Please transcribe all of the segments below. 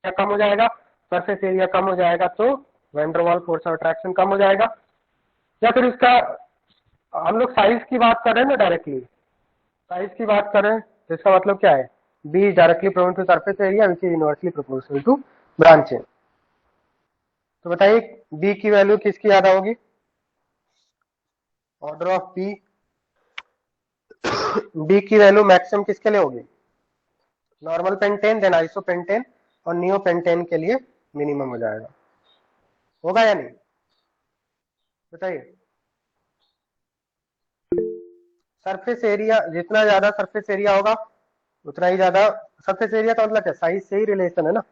कम हो जाएगा, surface area कम हो जाएगा तो वैन डर वाल फोर्स ऑफ अट्रैक्शन कम हो जाएगा। या फिर इसका हम लोग साइज की बात कर रहे हैं ना, डायरेक्टली साइज की बात कर रहे हैं, तो इसका मतलब क्या है, B is directly proportional to surface area which is inversely proportional to branch. तो बताइए बी की वैल्यू किसकी ज्यादा होगी, ऑर्डर ऑफ बी, बी की वैल्यू मैक्सिमम किसके लिए होगी, नॉर्मल पेंटेन देन आइसोपेंटेन और नियोपेंटेन के लिए मिनिमम हो जाएगा, होगा या नहीं, बताइए। सरफेस एरिया, जितना ज्यादा सरफेस एरिया होगा उतना ही ज्यादा, सरफेस एरिया का मतलब क्या, साइज से ही रिलेशन है ना।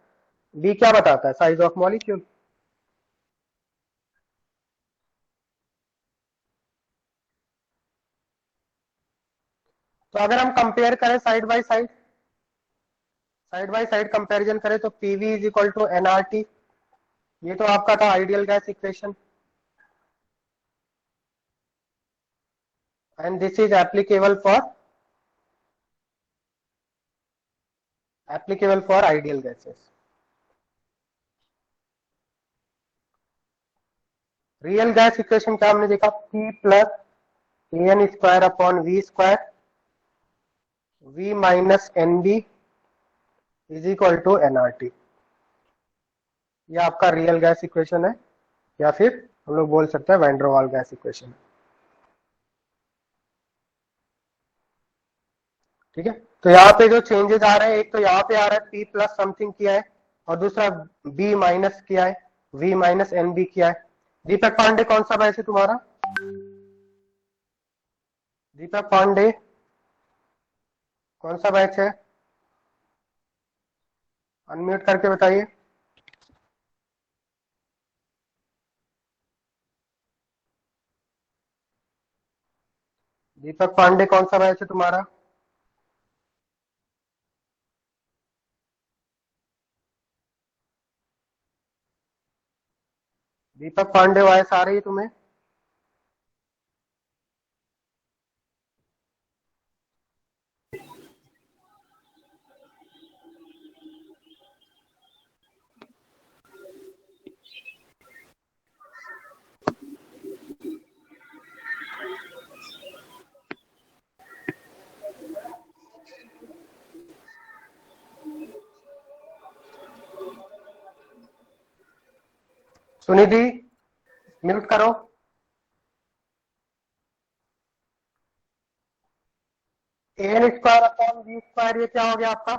बी क्या बताता है, साइज ऑफ मॉलिक्यूल। तो अगर हम कंपेयर करें साइड बाय साइड, कंपैरिजन करें तो PV is equal to NRT, ये तो आपका था ideal gas equation, and this is applicable for ideal gases. Real gas equation क्या हमने देखा, P plus N square upon V square V minus N B is equal to NRT, ये आपका real gas equation है, या फिर हम लोग बोल सकते हैं van der Waal gas equation. ठीक है, तो यहाँ पे जो चेंजेस आ रहे हैं, एक तो यहाँ पे आ रहा है पी प्लस समथिंग किया है, और दूसरा बी माइनस किया है, वी माइनस एन बी किया है। दीपक पांडे कौन सा बैच है तुम्हारा, दीपक पांडे कौन सा बैच है, अनम्यूट करके बताइए। दीपक पांडे कौन सा बैच है तुम्हारा, दीपक पांडे वॉइस आ रही है तुम्हें। सुनिधि म्यूट करो। N square upon V square, ये क्या हो गया आपका,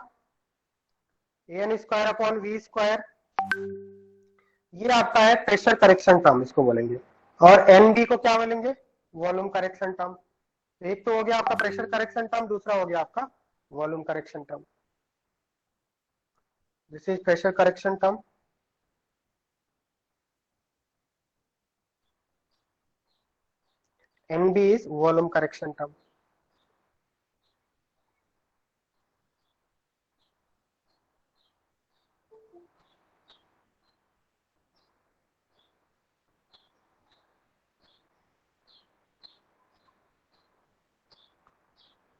N square upon V square, ये आपका है प्रेशर करेक्शन टर्म इसको बोलेंगे, और एन बी को क्या बोलेंगे, वॉल्यूम करेक्शन टर्म। एक तो हो गया आपका प्रेशर करेक्शन टर्म, दूसरा हो गया आपका volume correction term. This is pressure correction term, N B is volume correction term.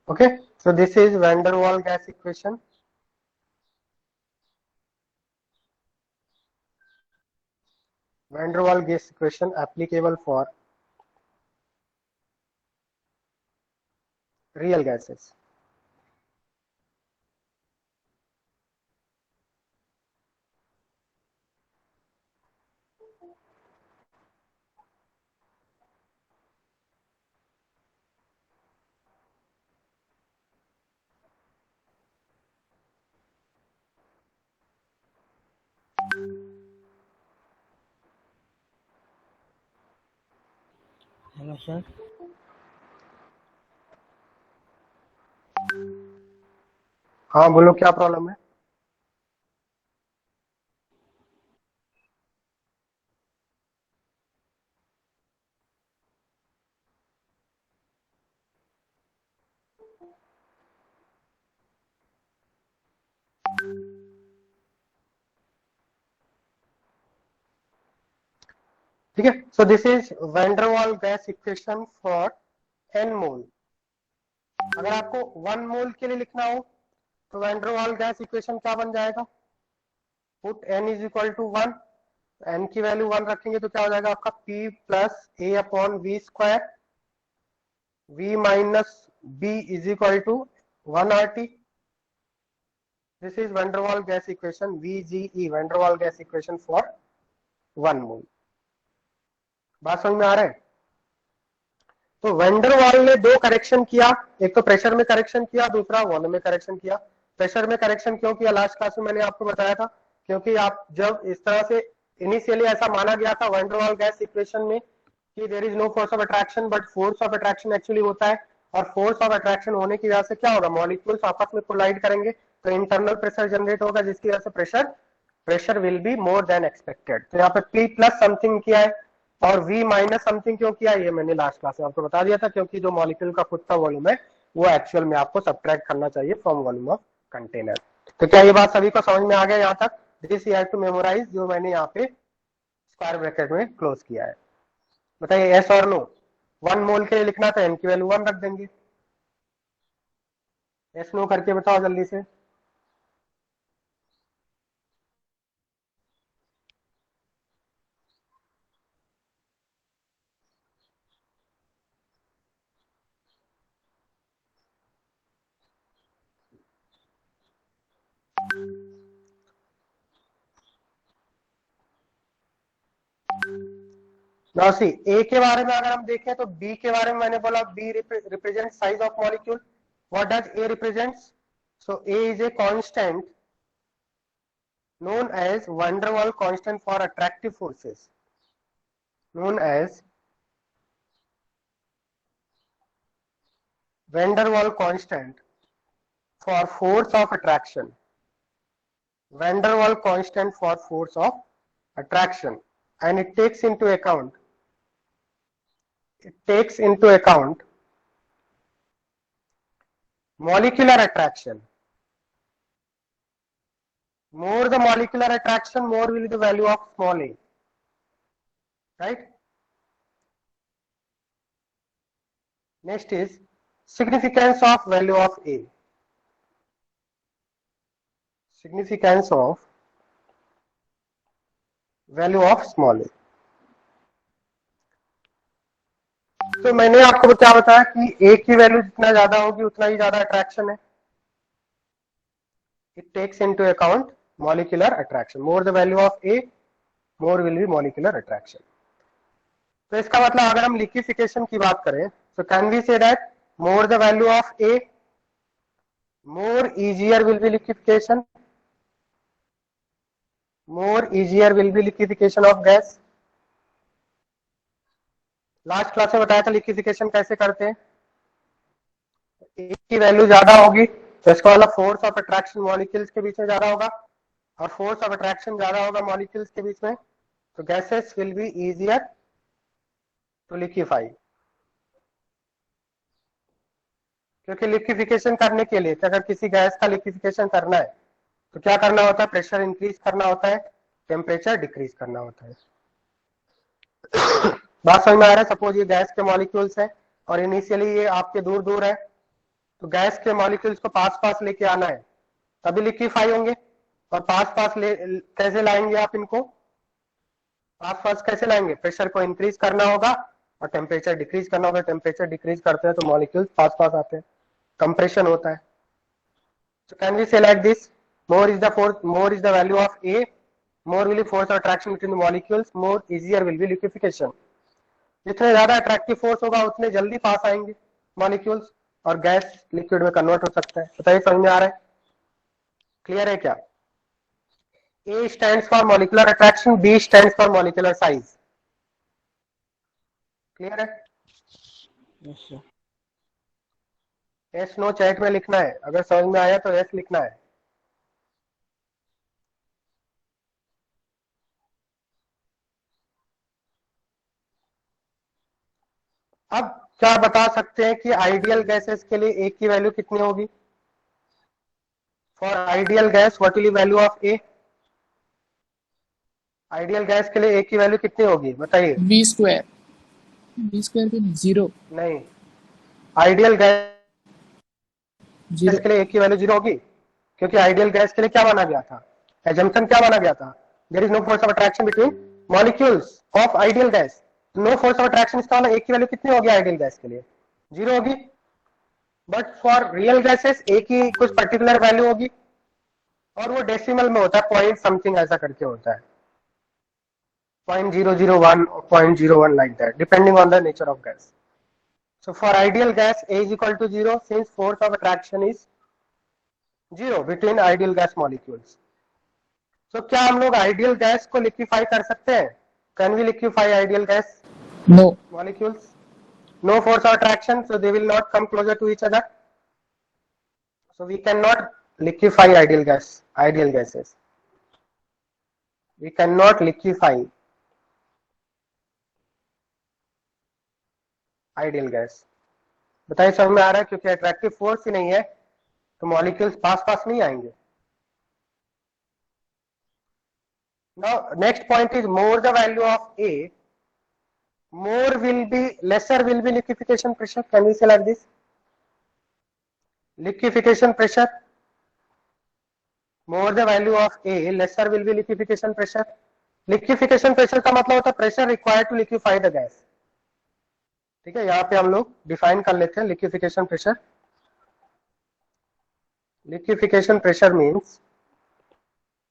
Okay, so this is van der Waal gas equation. Van der Waal gas equation applicable for real gases. Hello sir. हाँ बोलो क्या problem है। ठीक है, so this is van der Waal gas equation for n मोल। अगर आपको 1 मोल के लिए लिखना हो तो van der Waal gas equation क्या बन जाएगा, put n is equal to 1, n की वैल्यू 1 रखेंगे तो क्या हो जाएगा आपका p plus a upon V square, v minus b is equal to 1 RT. This is van der Waal gas equation, VGE van der Waal gas equation for 1 mole. बात समझ में आ रहा है? तो वैन-डर-वाल ने दो करेक्शन किया, एक तो प्रेशर में करेक्शन किया, दूसरा वॉल्यूम में करेक्शन किया. प्रेशर में करेक्शन क्यों किया लास्ट क्लास में मैंने आपको बताया था, क्योंकि आप जब इस तरह से इनिशियली ऐसा माना गया था वैन-डर-वाल गैस इक्वेशन में कि there is no force of attraction but force of attraction actually होता है, और फोर्स ऑफ अट्रैक्शन होने की वजह से क्या होगा, मॉलिक्यूल्स आपस में कोलाइड करेंगे तो इंटरनल प्रेशर जनरेट होगा, जिसकी वजह से pressure will be more than expected. तो यहाँ पे P प्लस समथिंग किया है और V माइनस समथिंग क्यों किया, ये मैंने लास्ट क्लास में आपको बता दिया था, क्योंकि जो मॉलिक्यूल का खुद का वॉल्यूम है वो एक्चुअल में आपको सब्ट्रैक्ट करना चाहिए फ्रॉम वॉल्यूम ऑफ कंटेनर. तो क्या ये बात सभी को समझ में आ गया यहाँ तक? This you have to memorise, जो मैंने यहाँ पे स्क्वायर ब्रैकेट में क्लोज किया है. बताइए यस और नो. 1 मोल के लिए लिखना था, n की वैल्यू 1 रख देंगे. यस नो करके बताओ जल्दी से. नाउ सी, ए के बारे में अगर हम देखें तो बी के बारे में मैंने बोला B represent size of molecule. What does A represents? So A is a constant known as van der Waal constant for attractive forces, known as van der Waal constant for force of attraction, van der Waal constant for force of attraction, and it takes into account molecular attraction. More the molecular attraction, more will be the value of small a, right? Next is significance of value of a. Significance of value of small a. तो मैंने आपको क्या बताया कि a की value जितना ज्यादा होगी उतना ही ज्यादा अट्रैक्शन है. It takes into account molecular attraction. More the value of A, more will be molecular attraction. तो इसका मतलब अगर हम लिक्विफिकेशन की बात करें तो can we say that more the value of A, more easier will be liquefaction, more easier will be liquefaction of gas. Last class में बताया था लिक्विफिकेशन कैसे करते हैं. A की वैल्यू ज्यादा होगी तो इसका मतलब फोर्स ऑफ अट्रैक्शन मॉलिक्यूल्स के बीच में ज्यादा होगा, और फोर्स ऑफ अट्रैक्शन ज्यादा होगा मॉलिक्यूल्स के बीच में, तो gases will be easier to liquefy. क्योंकि लिक्विफिकेशन करने के लिए अगर किसी गैस का लिक्विफिकेशन करना है तो क्या करना होता है, प्रेशर इंक्रीज करना होता है, टेम्परेचर डिक्रीज करना होता है. बात समझ में आ रहा है? सपोज ये गैस के मॉलिक्यूल्स है और इनिशियली ये आपके दूर दूर है, तो गैस के मॉलिक्यूल्स को पास पास लेके आना है तभी लिक्विफाई होंगे. और पास पास कैसे लाएंगे आप इनको? पास पास कैसे लाएंगे? प्रेशर को इंक्रीज करना होगा और टेम्परेचर डिक्रीज करना होगा. टेम्परेचर डिक्रीज करते हैं तो मॉलिक्यूल्स पास पास आते हैं, कंप्रेशन होता है. So can we say like this? More is the value of A, more will be force of attraction between the molecules, more easier will be liquefaction. जितने ज्यादा अट्रैक्टिव फोर्स होगा उतने जल्दी पास आएंगे मॉलिक्यूल्स और गैस लिक्विड में convert हो सकता है. बताइए समझ में आ रहा है? क्लियर है क्या? A stands for molecular attraction, B stands for molecular size. Clear है? Yes sir. Yes no chat में लिखना है, अगर समझ में आया तो यस लिखना है. अब क्या बता सकते हैं कि आइडियल गैसेस के लिए ए की वैल्यू कितनी होगी? For ideal gas what will be value of A? Ideal gas के लिए ए की वैल्यू कितनी होगी बताइए? बी स्क्वायर के 0. नहीं, आइडियल गैस के लिए ए की वैल्यू 0 होगी, क्योंकि आइडियल गैस के लिए क्या माना गया था? एजम्पशन क्या माना गया था? There is no force of attraction between molecules of ideal gas. No force of attraction, इसका मतलब एक की वैल्यू कितनी होगी आइडियल गैस के लिए? 0 होगी। बट फॉर रियल गैसेस ए की कुछ पर्टिकुलर वैल्यू होगी और वो डेसिमल में होता है, पॉइंट समथिंग ऐसा करके होता है, 0.001 or 0.01 like that, depending on the nature of gas. So for ideal gas, A is equal to 0 since force of attraction is 0 between ideal gas molecules. So क्या हम लोग ideal gas को liquefy कर सकते हैं? Can we liquefy ideal gas No. molecules? No force of attraction, so they will not come closer to each other. So we cannot liquefy ideal gases. We cannot liquefy ideal gas. बताइए समझ में आ रहा है? क्योंकि attractive force ही नहीं है तो मॉलिक्यूल्स पास पास नहीं आएंगे। Now next point is more the value of A, more will be, lesser will be liquefaction pressure. Can we say like this? Liquefaction pressure, more the value of A, lesser will be liquefaction pressure. Liquefaction pressure का मतलब होता है pressure required to liquefy the gas. ठीक है, यहाँ पे हम लोग डिफाइन कर लेते हैं liquefaction pressure. Liquefaction pressure means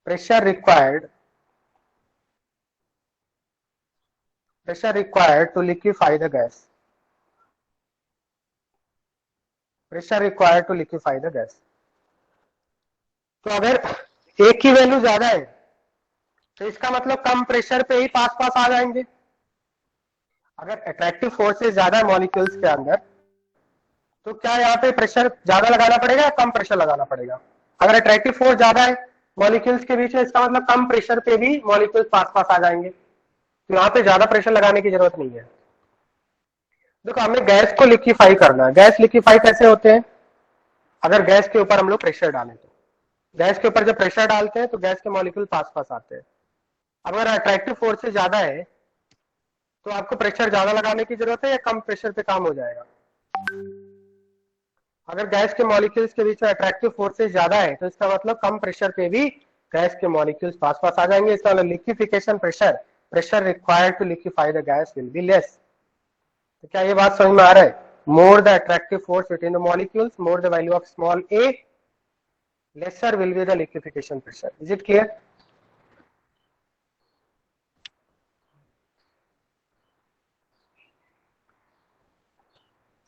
pressure required to liquefy the gas. Pressure required to liquefy the gas. तो अगर A की वैल्यू ज्यादा है तो इसका मतलब कम प्रेशर पे ही पास पास आ जाएंगे। अगर अट्रैक्टिव फोर्सेस ज्यादा है मॉलिक्यूल्स के अंदर तो क्या यहाँ पे प्रेशर ज्यादा लगाना पड़ेगा या कम प्रेशर लगाना पड़ेगा? अगर अट्रैक्टिव फोर्स ज्यादा है मॉलिक्यूल्स के बीच में, इसका मतलब कम प्रेशर पे भी मॉलिक्यूल्स पास पास आ जाएंगे, तो यहाँ पे ज्यादा प्रेशर लगाने की जरूरत नहीं है। देखो हमें गैस को लिक्विफाई करना है। गैस लिक्विफाई कैसे होते हैं? अगर गैस के ऊपर हम लोग प्रेशर डालें तो, गैस के ऊपर जब प्रेशर डालते हैं तो गैस के मॉलिक्यूल पास पास आते हैं। अगर अट्रैक्टिव फोर्स से ज्यादा है तो आपको प्रेशर ज्यादा लगाने की जरूरत है या कम प्रेशर पे काम हो जाएगा? अगर गैस के मॉलिक्यूल्स के बीच में अट्रैक्टिव फोर्सेस ज्यादा है तो इसका मतलब कम प्रेशर पे भी गैस के मॉलिक्यूल्स पास पास आ जाएंगे। इसका मतलब liquefaction pressure required to liquefy the gas will be less. तो क्या ये बात समझ में आ रहा है? More the attractive force between the molecules, more the value of small a, lesser will be the liquefaction pressure. Is it clear?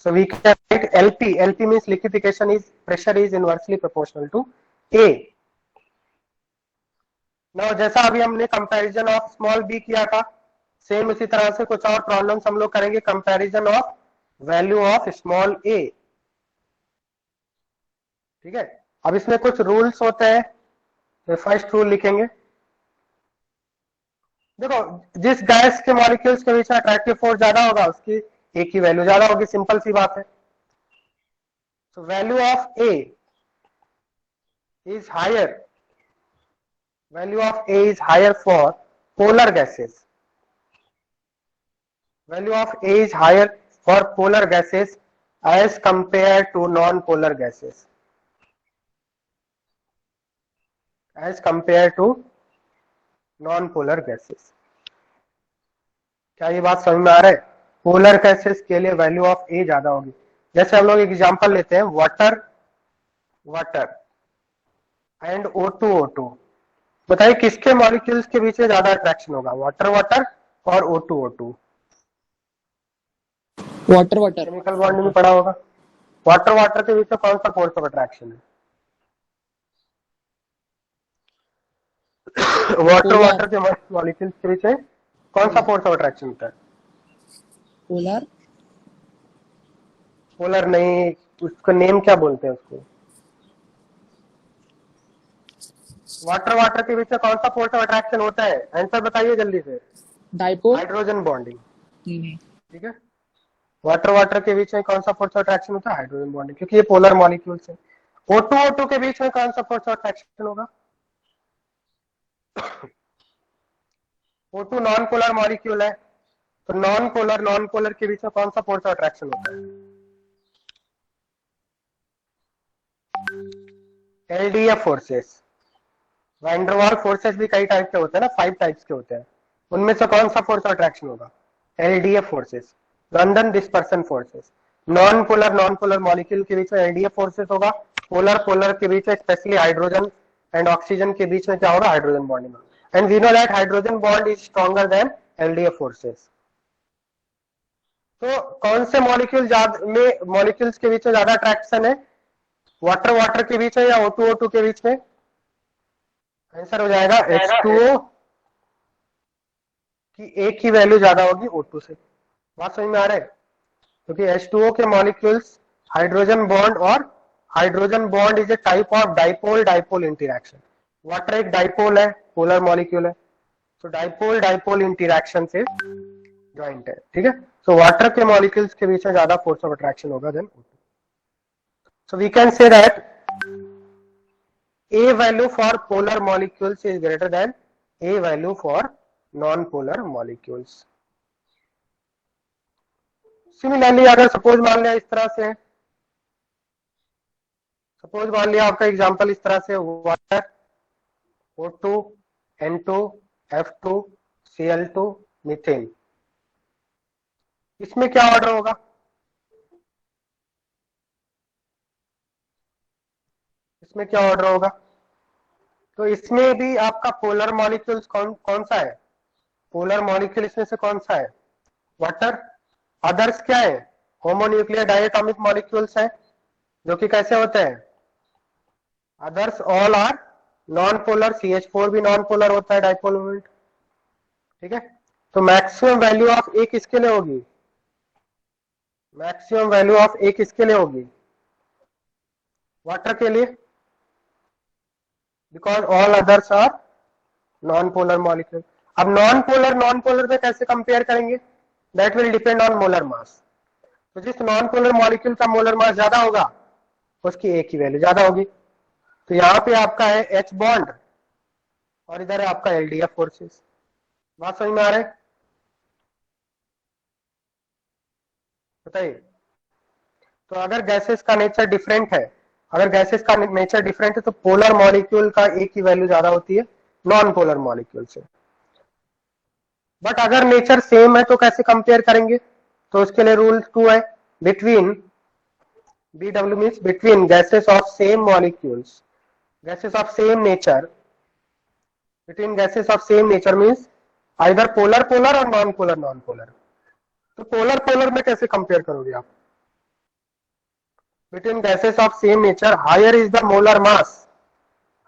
So we can write LP. LP means liquefaction is pressure is inversely proportional to A. Now जैसा अभी हमने comparison of small b किया था, same उसी तरह से कुछ और प्रॉब्लम्स हम लोग करेंगे comparison of value of small a। ठीक है, अब इसमें कुछ रूल्स होते हैं। तो फर्स्ट रूल लिखेंगे, देखो जिस गैस के मॉलिक्यूल्स के बीच में अट्रैक्टिव फोर्स ज्यादा होगा उसकी ए की वैल्यू ज्यादा होगी, सिंपल सी बात है। So value of A is higher. Value of A is higher for polar gases. Value of A is higher for polar gases as compared to non-polar gases. As compared to non-polar gases. क्या ये बात समझ में आ रहा है? Polar gases के लिए वैल्यू ऑफ ए ज्यादा होगी। जैसे हम लोग एग्जांपल लेते हैं वाटर एंड O2O2। बताइए किसके मॉलिक्यूल्स के बीच में ज्यादा अट्रैक्शन होगा, वाटर और O2O2? वाटर केमिकल बॉन्डिंग में पढ़ा होगा। वाटर के बीच में कौन सा फोर्स ऑफ अट्रैक्शन है? वाटर के मॉलिक्यूल्स के बीच में कौन सा फोर्स ऑफ अट्रैक्शन होता है? पोलर नहीं, उसका नेम क्या बोलते हैं उसको? वाटर के बीच में कौन सा फोर्स ऑफ अट्रैक्शन होता है? आंसर बताइए जल्दी से। डाइपोल। Hydrogen bonding. नहीं। ठीक है, वाटर के बीच में कौन सा फोर्स ऑफ अट्रैक्शन होता है? हाइड्रोजन बॉन्डिंग, क्योंकि ये पोलर मॉलिक्यूल्स है। O2O2 के बीच में कौन सा फोर्स ऑफ अट्रैक्शन होगा? O2 नॉन पोलर मॉलिक्यूल है, तो नॉन पोलर के बीच में कौन सा फोर्स ऑफ अट्रैक्शन होता है? LDF forces. वैंडरवाल फोर्सेस भी कई टाइप के होते हैं ना, 5 टाइप्स के होते हैं। उनमें से कौन सा फोर्स अट्रैक्शन होगा? LDF forces, London dispersion forces. Non polar molecule के बीच में एलडीएफ फोर्सेस होगा। पोलर पोलर के बीच में स्पेशली हाइड्रोजन एंड ऑक्सीजन के बीच में क्या होगा? Hydrogen bonding. And we know that hydrogen bond is stronger than LDF forces. तो कौन से मॉलिक्यूल में मॉलिक्यूल्स के बीच में ज्यादा अट्रैक्शन है? वाटर वाटर के बीच में या O2O2 के बीच में? आंसर हो जाएगा H2O की एक ही वैल्यू ज्यादा होगी O2 से। बात समझ में आ रहा है? क्योंकि H2O के मॉलिक्यूल्स हाइड्रोजन बॉन्ड, और hydrogen bond is a type of dipole dipole interaction. Water एक डाइपोल है, पोलर मॉलिक्यूल है, तो डाइपोल डाइपोल इंटरेक्शन से ज्वाइंट है। ठीक है, so वाटर के मॉलिक्यूल्स के बीच में ज्यादा फोर्स ऑफ अट्रैक्शन होगा then O2। so we can say that A value for polar molecules is greater than A value for non-polar molecules। Similarly अगर सपोज मान लिया इस तरह से, सपोज मान लिया आपका एग्जांपल इस तरह से, water O2 N2 F2 Cl2 methane, इसमें क्या ऑर्डर होगा? इसमें क्या ऑर्डर होगा? तो इसमें भी आपका पोलर मॉलिक्यूल्स कौन सा है? पोलर मॉलिक्यूल इसमें से कौन सा है? वाटर। अदर्स क्या है? होमोन्यूक्लियर डायटोमिक मॉलिक्यूल्स है, जो कि कैसे होते हैं? Others all are non polar. CH4 भी नॉन पोलर होता है, डाइपोल मोमेंट। ठीक है, तो मैक्सिमम वैल्यू ऑफ ए किसके लिए होगी? मैक्सिमम वैल्यू ऑफ ए किसके लिए होगी? वाटर के लिए, because all others are non polar molecule. अब नॉन पोलर पे कैसे कंपेयर करेंगे? That will depend on molar mass. तो जिस नॉन पोलर मॉलिक्यूल का मोलर मास ज्यादा होगा, उसकी ए की वैल्यू ज्यादा होगी। तो यहाँ पे आपका है H बॉन्ड, और इधर है आपका एलडीएफ फोर्सेस। बात समझ में आ रहा है? बताइए। तो अगर गैसेस का नेचर डिफरेंट है, अगर गैसेस का नेचर डिफरेंट है, तो पोलर मॉलिक्यूल का ए की वैल्यू ज्यादा होती है नॉन पोलर मॉलिक्यूल से। बट अगर नेचर सेम है तो कैसे कंपेयर करेंगे? तो उसके लिए रूल 2 है, between, BW means between gases of same molecules, gases of same nature, between gases of same nature means either polar polar और नॉन पोलर नॉन पोलर। तो पोलर पोलर में कैसे कंपेयर करोगे आप? Between gases of same nature, higher is the molar mass,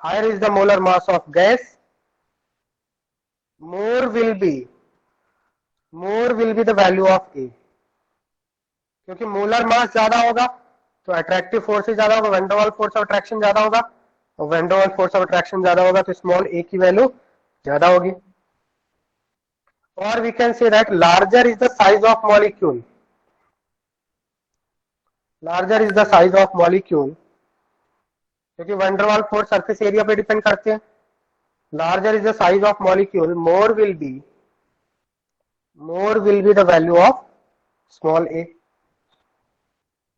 higher is the molar mass of gas, more will be the value of A। क्योंकि molar mass ज्यादा होगा तो attractive force ज्यादा होगा, वेंडरवाल फोर्स ऑफ अट्रैक्शन ज्यादा होगा, और van der Waals force of attraction ज्यादा होगा तो स्मॉल a की वैल्यू ज्यादा होगी। और we can say that larger is the size of molecule, larger is the size of molecule, क्योंकि वेंडरवाल फोर्स सरफेस एरिया पे डिपेंड करते हैं। Larger is the size of molecule, more will be the value of small a,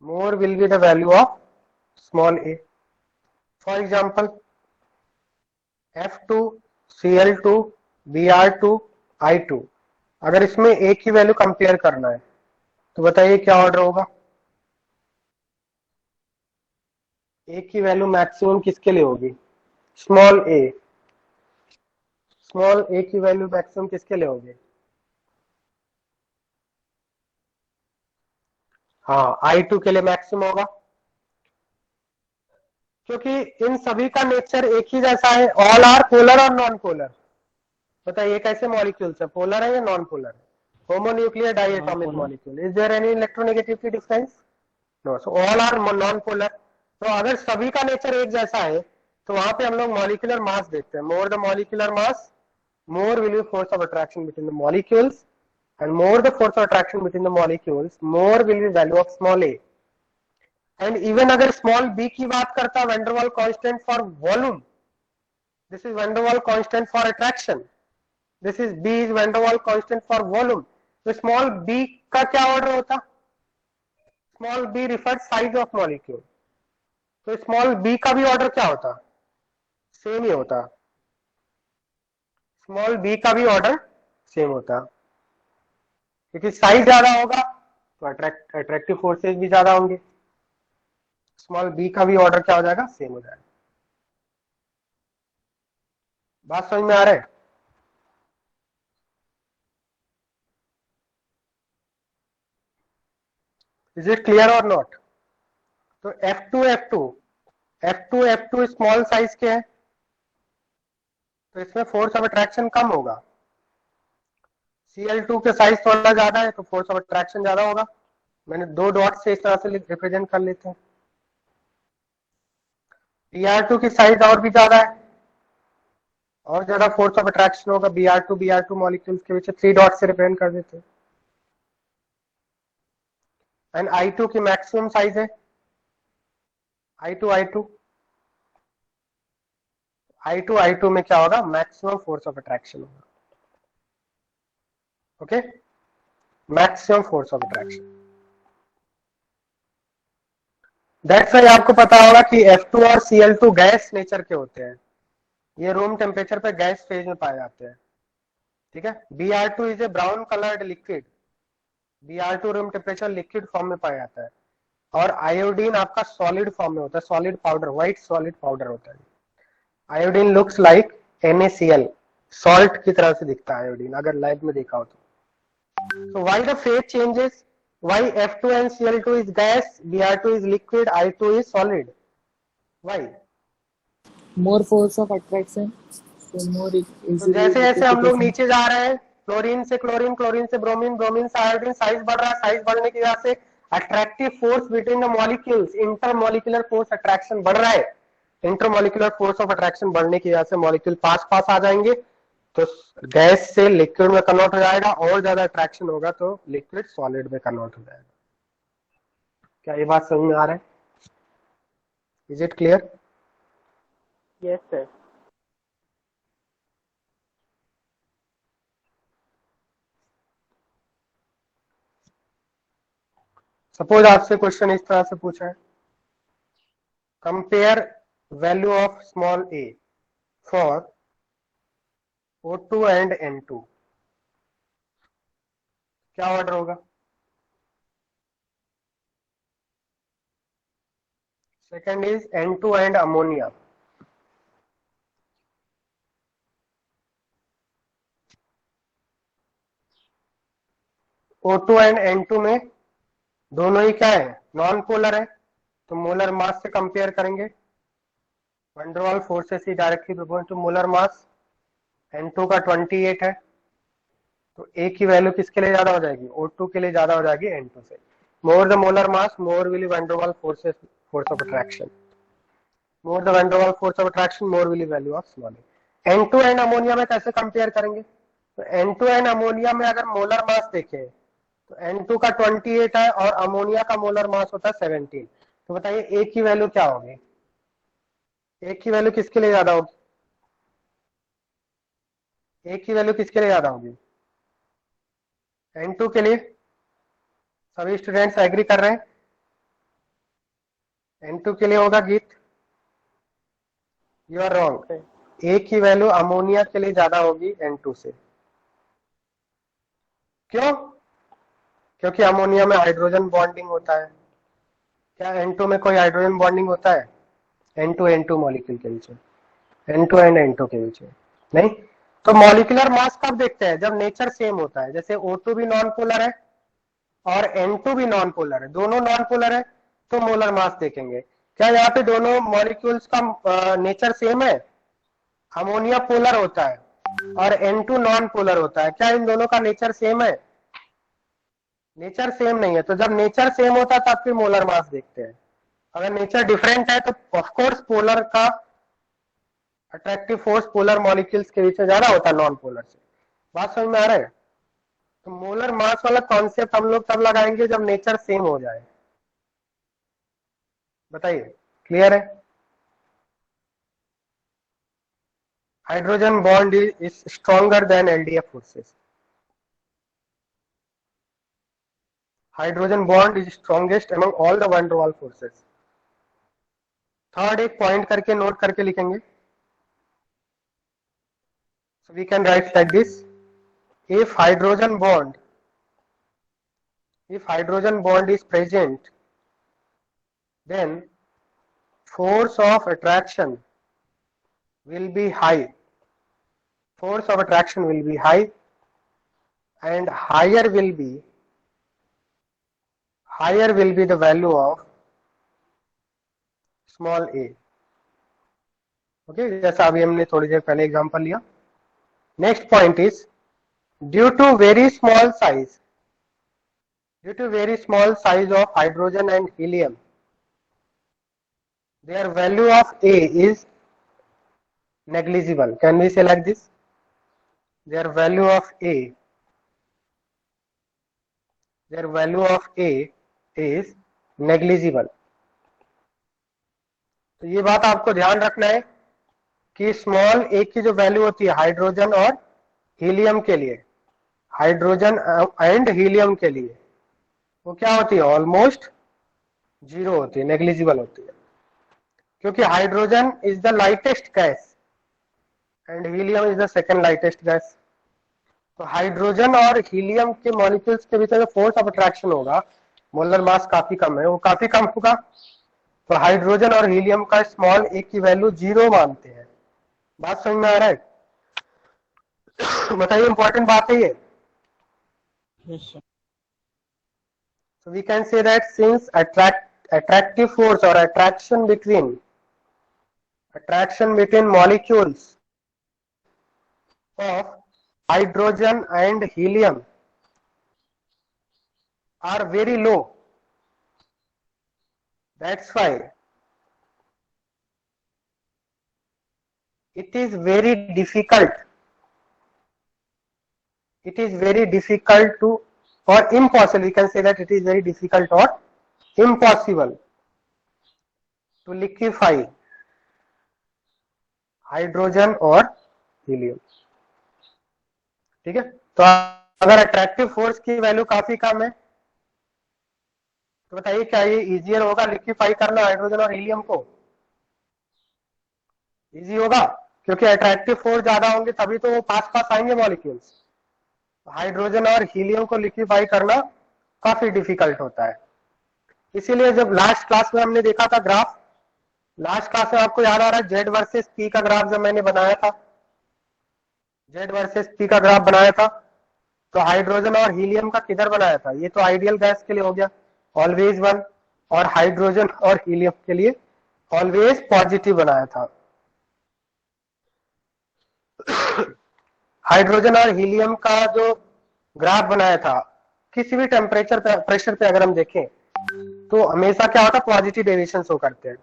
more will be the value of small a। For example, F2 Cl2 Br2 I2, अगर इसमें a की value compare करना है तो बताइए क्या order होगा? a की वैल्यू मैक्सिमम किसके लिए होगी? Small a। स्मॉल a की वैल्यू मैक्सिमम किसके लिए होगी? हाँ, I2 के लिए मैक्सिमम होगा, क्योंकि इन सभी का नेचर एक ही जैसा है। ऑल आर पोलर और नॉन पोलर। बताइए कैसे मॉलिक्यूल्स है, पोलर है या नॉन पोलर है? Homonuclear diatomic molecule. Is there any electronegativity difference? No, so all are non polar. तो अगर सभी का नेचर एक जैसा है तो वहां पे हम लोग मॉलिक्यूलर मास देखते हैं। More the molecular mass, more will be force of attraction between the molecules, and more the force of attraction between the molecules, more will be value of small a। and even अगर small b की बात करता, van der Waals constant for volume, this is van der Waals constant for attraction, this is b is van der Waals constant for volume। तो small b का क्या order होता? Small b refers size of molecule, तो small b का भी order क्या होता? Same ही होता। स्मॉल बी का भी ऑर्डर सेम होता, क्योंकि साइज ज्यादा होगा तो अट्रैक्टिव फोर्सेस भी ज्यादा होंगे। स्मॉल बी का भी ऑर्डर क्या हो जाएगा, सेम हो जाएगा। बात समझ में आ रहा है? इज इट क्लियर और नॉट? तो F2 स्मॉल साइज के हैं, तो इसमें फोर्स ऑफ अट्रैक्शन कम होगा। Cl2 के साइज थोड़ा ज्यादा है तो फोर्स ऑफ अट्रैक्शन ज्यादा होगा। मैंने दो डॉट से इस तरह से रिप्रेजेंट कर लेते हैं। Br2 की साइज और भी ज्यादा है, और ज्यादा फोर्स ऑफ अट्रैक्शन होगा। Br2 मॉलिक्यूल्स के पीछे 3 डॉट से रिप्रेजेंट कर देते हैं। एंड I2 की मैक्सिमम साइज है, I2 में क्या होगा, मैक्सिमम फोर्स ऑफ अट्रैक्शन होगा। Okay, maximum force of attraction. That's why आपको पता होगा कि F2 और Cl2 गैस नेचर के होते हैं, ये रूम टेम्परेचर पे गैस फेज में पाए जाते हैं। ठीक है, Br2 is a brown coloured liquid, Br2 room temperature liquid form में पाया जाता है, और आयोडीन आपका सॉलिड फॉर्म में होता है, solid powder, white solid powder होता है। Iodine looks like NaCl, salt की तरह से दिखता है आयोडीन, अगर लाइव में देखा हो तो। So why the phase changes? Why F2 and Cl2 is gas, Br2 is liquid, I2 is solid? Why? More force of attraction, so more तो easily जैसे जैसे हम लोग liquefaction. नीचे जा रहे हैं, क्लोरीन से क्लोरीन, क्लोरीन से ब्रोमीन, ब्रोमीन से आयोडीन, साइज बढ़ रहा है, साइज बढ़ने की वजह से attractive force between the molecules, intermolecular force attraction बढ़ रहा है। इंटरमॉलिक्यूलर फोर्स ऑफ अट्रैक्शन बढ़ने की वजह से मॉलिक्यूल पास पास आ जाएंगे, तो गैस से लिक्विड में कन्वर्ट हो जाएगा, और ज्यादा अट्रैक्शन होगा तो लिक्विड सॉलिड में कन्वर्ट हो जाएगा। क्या ये बात समझ में आ रहा है? Is it clear? Yes sir. Suppose आपसे क्वेश्चन इस तरह से पूछा है, compare value of small a for O2 and N2, क्या ऑर्डर होगा? Second is N2 and ammonia, O2 and N2 में दोनों ही क्या है, नॉन पोलर है, तो मोलर मास से कंपेयर करेंगे। Van der Waals forces is directly proportional to molar mass. N2 का 28 है, तो A की वैल्यू किसके लिए ज्यादा हो जाएगी, O2 के लिए ज्यादा हो जाएगी N2 से। More the molar mass more will van der Waals forces, force of attraction, more the van der Waals force of attraction more will value of small a। N2 and ammonia में कैसे compare करेंगे, तो N2 and ammonia में अगर molar mass देखें तो N2 का 28 है और अमोनिया का मोलर मास होता है 17। तो बताइए A की वैल्यू क्या होगी, A की वैल्यू किसके लिए ज्यादा होगी, A की वैल्यू किसके लिए ज्यादा होगी, N2 के लिए। सभी स्टूडेंट्स एग्री कर रहे हैं, N2 के लिए होगा गीत? यू आर रॉन्ग, A की वैल्यू अमोनिया के लिए ज्यादा होगी N2 से। क्यों? क्योंकि अमोनिया में हाइड्रोजन बॉन्डिंग होता है। क्या N2 में कोई हाइड्रोजन बॉन्डिंग होता है, N2 मॉलिक्यूल के बीच में, N2 एंड N2 के बीच में नहीं। तो मॉलिक्यूलर मास कब देखते हैं, जब नेचर सेम होता है। जैसे O2 भी नॉन पोलर है और N2 भी नॉन पोलर है, दोनों नॉन पोलर है, तो मोलर मास देखेंगे। क्या यहाँ पे दोनों मॉलिक्यूल्स का नेचर सेम है? अमोनिया पोलर होता है और N2 नॉन पोलर होता है, क्या इन दोनों का नेचर सेम है? नेचर सेम नहीं है। तो जब नेचर सेम होता है तब फिर मोलर मास देखते हैं। अगर नेचर डिफरेंट है तो ऑफकोर्स पोलर का अट्रैक्टिव फोर्स पोलर मॉलिक्यूल्स के बीच में ज्यादा होता है नॉन पोलर से। बात समझ में आ रहा है? तो मोलर मास वाला कॉन्सेप्ट हम लोग तब लगाएंगे जब नेचर सेम हो जाए। बताइए, क्लियर है? Hydrogen bond is stronger than LDF forces, hydrogen bond is strongest among all the van der Waals forces. Third एक पॉइंट करके नोट करके लिखेंगे, So we can write like this: if hydrogen bond is present, then force of attraction will be high. Force of attraction will be high, and higher will be the value of small a. Okay, जैसा अभी हमने थोड़ी देर पहले example लिया. Next point is due to very small size of hydrogen and helium, their value of a is negligible. Can we say like this? Their value of a is negligible. तो ये बात आपको ध्यान रखना है कि स्मॉल a की जो वैल्यू होती है हाइड्रोजन और हीलियम के लिए, हाइड्रोजन एंड हीलियम के लिए, वो क्या होती है? ऑलमोस्ट जीरो होती है, नेग्लिजिबल होती है. क्योंकि hydrogen is the lightest gas and helium is the second lightest gas. तो हाइड्रोजन और हीलियम के मॉलिक्यूल्स के बीच में जो फोर्स ऑफ अट्रैक्शन होगा, मोलर मास काफी कम है, वो काफी कम होगा. तो हाइड्रोजन और हीलियम का स्मॉल ए की वैल्यू जीरो मानते हैं. बात समझ में आ रहा है? बताइए, इंपॉर्टेंट बात है ये. So we can say that since attractive force or attraction between molecules of hydrogen and helium are very low, that's why it is very difficult to, or impossible, we can say that it is very difficult or impossible to liquefy hydrogen और helium. ठीक है, तो अगर attractive force की value काफी कम है तो बताइए क्या ये इजियर होगा लिक्विफाई करना हाइड्रोजन और हीलियम को? इजी होगा, क्योंकि अट्रैक्टिव फोर्स ज्यादा होंगे तभी तो वो पास आएंगे मॉलिक्यूल्स. हाइड्रोजन और हीलियम को लिक्विफाई करना काफी डिफिकल्ट होता है. इसीलिए जब लास्ट क्लास में हमने देखा था ग्राफ, लास्ट क्लास में आपको याद आ रहा है जेड वर्सेस पी का ग्राफ जब मैंने बनाया था, जेड वर्सेस पी का ग्राफ बनाया था, तो हाइड्रोजन और हीलियम का किधर बनाया था? ये तो आइडियल गैस के लिए हो गया ऑलवेज 1, और हाइड्रोजन और हीलियम के लिए ऑलवेज पॉजिटिव बनाया था. हाइड्रोजन और हीलियम का जो ग्राफ बनाया था, किसी भी टेम्परेचर पे, प्रेशर पे अगर हम देखें तो हमेशा क्या होता है? पॉजिटिव डेविएशन शो करते हैं.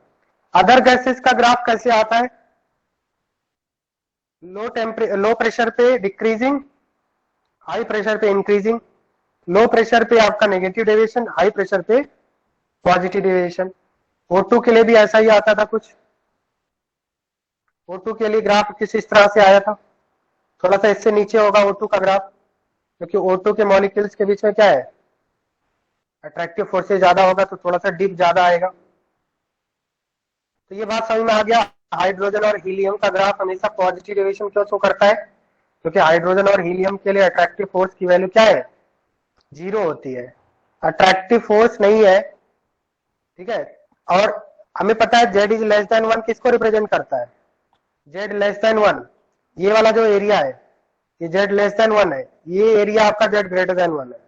अदर गैसेस का ग्राफ कैसे आता है? लो प्रेशर पे डिक्रीजिंग, हाई प्रेशर पे इंक्रीजिंग. लो प्रेशर पे आपका नेगेटिव डेविएशन, हाई प्रेशर पे पॉजिटिव डेविएशन. O2 के लिए भी ऐसा ही आता था कुछ. O2 के लिए ग्राफ किस इस तरह से आया था, थोड़ा सा इससे नीचे होगा O2 का ग्राफ, क्योंकि O2 के मॉलिक्यूल्स के बीच में क्या है? अट्रैक्टिव फोर्सेस ज्यादा होगा तो थोड़ा सा डिप ज्यादा आएगा. तो ये बात समझ में आ गया. हाइड्रोजन और हीलियम का ग्राफ हमेशा पॉजिटिव डेविएशन क्यों शो करता है? क्योंकि हाइड्रोजन और हीलियम के लिए अट्रैक्टिव फोर्स की वैल्यू क्या है? जीरो होती है. अट्रैक्टिव फोर्स नहीं है, ठीक है. और हमें पता है जेड इज लेस देन 1 किसको रिप्रेजेंट करता है? जेड लेस देन 1, ये वाला जो एरिया है ये जेड लेस देन 1 है, ये एरिया आपका जेड ग्रेटर देन 1 है,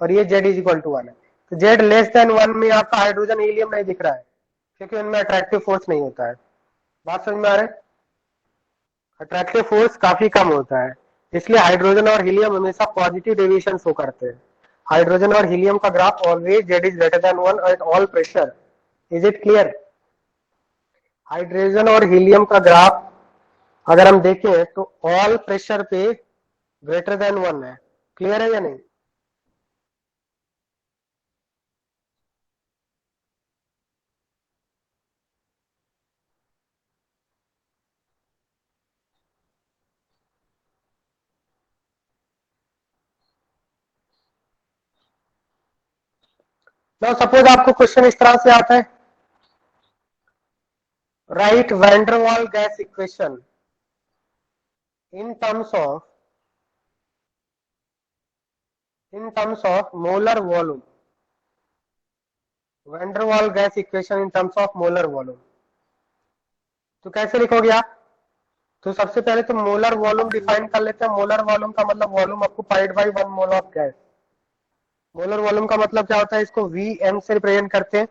और ये जेड इज इक्वल टू 1 है. तो जेड लेस देन 1 में आपका हाइड्रोजन हीलियम नहीं दिख रहा है, क्योंकि उनमें अट्रैक्टिव फोर्स नहीं होता है. बात समझ में आ रहा है? अट्रैक्टिव फोर्स काफी कम होता है, इसलिए हाइड्रोजन और हीलियम हमेशा पॉजिटिव डेविएशन शो करते हैं. हाइड्रोजन और हीलियम का graph always Z is greater than 1 eight all pressure. Is it clear? Hydrogen और हीलियम का ग्राफ अगर हम देखें तो ऑल प्रेशर पे ग्रेटर देन 1 है. क्लियर है या नहीं? नाउ सपोज आपको क्वेश्चन इस तरह से आता है, right van der Waal gas equation in terms of molar volume, van der Waal gas equation in terms of molar volume. तो कैसे लिखोगे आप? तो सबसे पहले तो मोलर वॉल्यूम डिफाइन कर लेते हैं। मोलर वॉल्यूम का मतलब volume occupied by 1 mole of gas. Molar volume का मतलब क्या होता है? इसको Vm से रिप्रेजेंट करते हैं,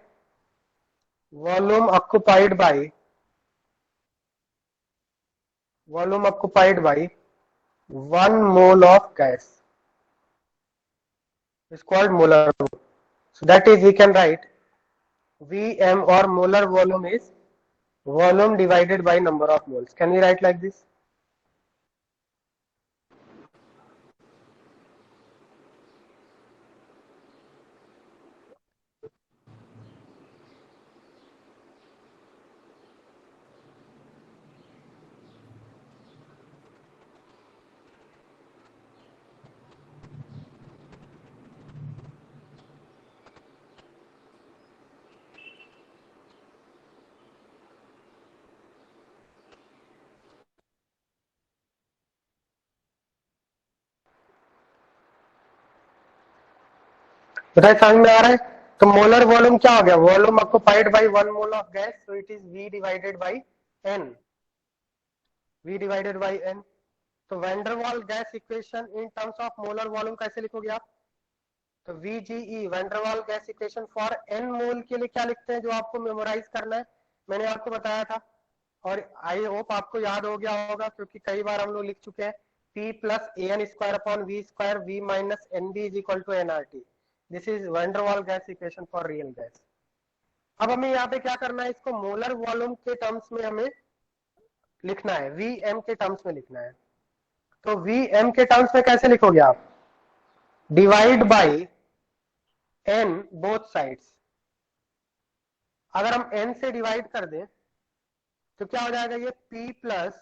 volume occupied by 1 mole of gas is called molar volume. So that is, we can write Vm or molar volume is volume divided by number of moles. Can we write like this? बताइए, समझ में आ रहा है? तो molar volume क्या हो गया? Volume occupied by 1 mole of gas, so it is V divided by N। V divided by N। तो van der Waal gas equation in terms of molar volume कैसे लिखोगे आप? तो VGE van der Waal gas equation for N मोल के लिए क्या लिखते हैं, जो आपको मेमोराइज करना है, मैंने आपको बताया था। और आई होप आपको याद हो गया होगा, क्योंकि कई बार हम लोग लिख चुके हैं। P plus AN square upon V square V minus NB is equal to NRT। This is van der Waal gas equation for real gas. अब हमें यहाँ पे क्या करना है? इसको मोलर वॉल्यूम के टर्म्स में हमें लिखना है, Vm के टर्म्स में लिखना है। तो Vm के टर्म्स में कैसे लिखोगे आप? Divide by N both sides. अगर हम N से डिवाइड कर दें तो क्या हो जाएगा? ये P plus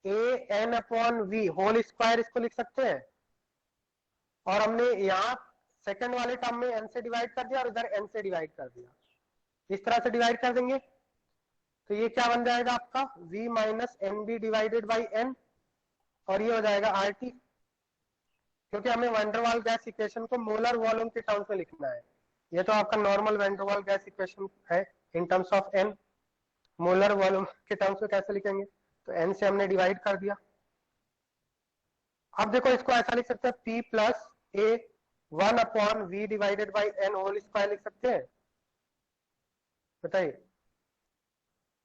AN upon V whole square इसको लिख सकते हैं। और हमने यहाँ सेकंड वाले टर्म में N से डिवाइड कर दिया और इधर N से डिवाइड कर दिया। इस तरह से डिवाइड कर देंगे तो ये क्या बन जाएगा आपका? V minus NB divided by N, और ये हो जाएगा RT। क्योंकि हमें van der Waal gas equation को मोलर वॉल्यूम के टर्म्स में लिखना है। ये तो आपका normal van der Waal gas equation है इन terms of N। Molar volume के टर्म्स में कैसे लिखेंगे? तो N से हमने डिवाइड कर दिया। अब देखो, इसको ऐसा लिख सकते हैं, P plus A 1 upon V divided by N whole square लिख सकते हैं। बताइए।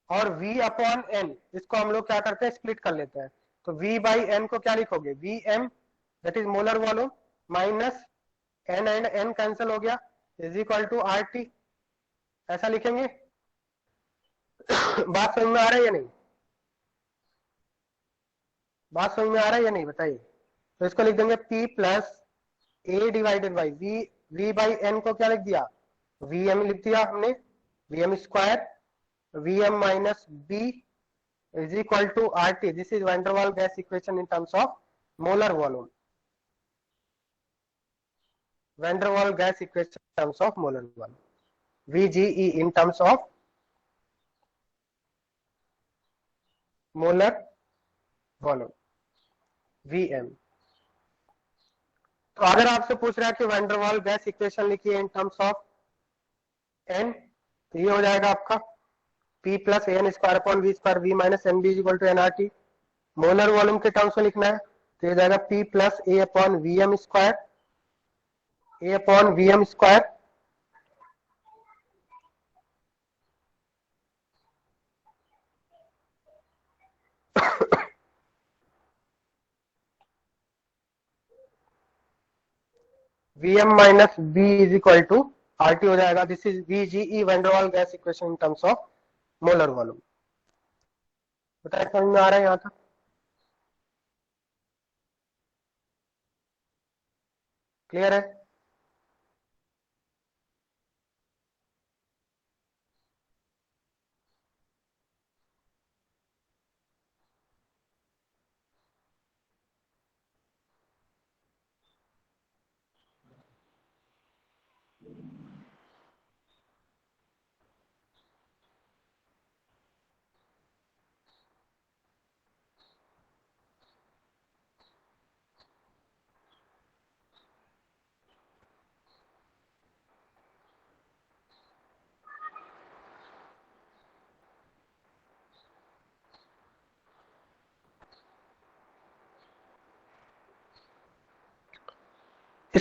और V अपॉन N इसको हम लोग क्या करते हैं? स्प्लिट कर लेते हैं। तो V बाई N को क्या लिखोगे? Vm that is molar volume minus N and N cancel हो गया, इज इक्वल टू RT। ऐसा लिखेंगे। बात समझ में आ रहा है या नहीं? बात समझ में आ रहा है या नहीं? बताइए। तो इसको लिख देंगे P plus A divided by V by N को क्या लिख दिया? Vm लिख दिया हमने, Vm square Vm minus B is equal to RT. This is van der Waal gas equation in terms of molar volume. Van der Waal gas equation in terms of molar volume. VGE in terms of molar volume. Vm. तो अगर आपसे पूछ रहा है कि van der Waal gas equation लिखिए इन terms of N, तो ये हो जाएगा आपका P plus AN square upon V square V minus NB is equal to NRT। Molar volume के टर्म्स में लिखना है तो ये जाएगा P plus A upon VM square, A upon VM square Vm minus B is equal to RT हो जाएगा। This is VGE van der Waal gas equation in terms of molar volume. बताइए, समझ में आ रहा है यहाँ तक? क्लियर है?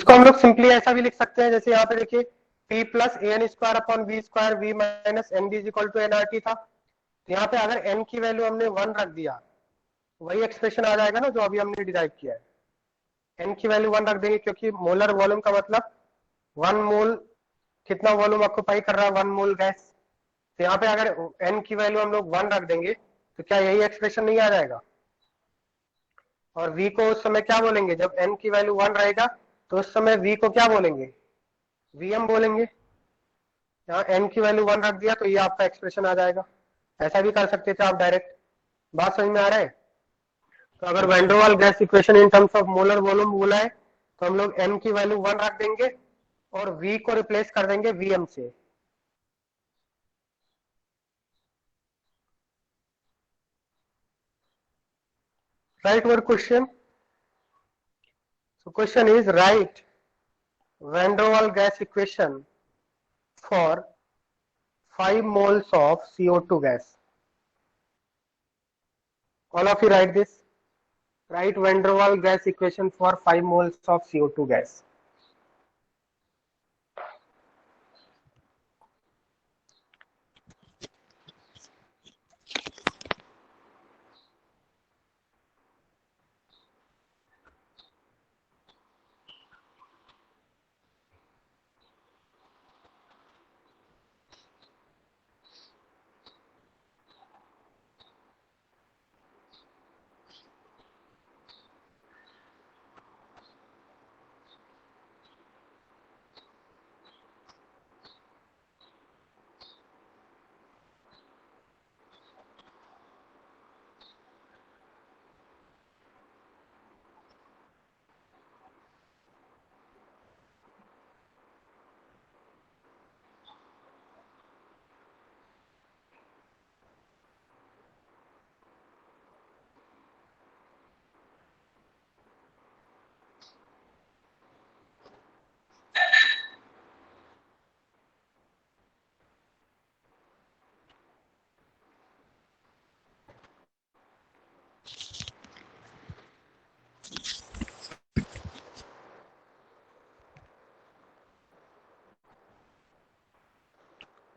इसको हम लोग सिंपली ऐसा भी लिख सकते हैं, जैसे यहाँ पे देखिए P plus AN square upon V square V minus NB is equal to NRT था। तो यहाँ पे अगर N की वैल्यू हमने 1 रख दिया, वही एक्सप्रेशन आ जाएगा ना जो अभी हमने डिराइव किया है। N की वैल्यू 1 रख देंगे, क्योंकि मोलर वॉल्यूम का मतलब 1 मोल, कितना वॉल्यूम ऑक्यूपाई कर रहा है, 1 मोल गैस। तो यहाँ पे अगर N की वैल्यू हम लोग 1 रख देंगे तो क्या यही एक्सप्रेशन नहीं आ जाएगा? और V को उस समय क्या बोलेंगे, जब N की वैल्यू 1 रहेगा तो उस समय V को क्या बोलेंगे, Vm बोलेंगे। यहाँ N की वैल्यू 1 रख दिया तो ये आपका एक्सप्रेशन आ जाएगा। ऐसा भी कर सकते थे आप डायरेक्ट। बात समझ में आ रहा है? तो अगर van der Waal gas equation in terms of molar volume बोला है तो हम लोग N की वैल्यू 1 रख देंगे और V को रिप्लेस कर देंगे Vm से। Right, what question? So question is write Van der Waal gas equation for 5 moles of CO2 gas. All of you write this. Write Van der Waal gas equation for 5 moles of CO2 gas.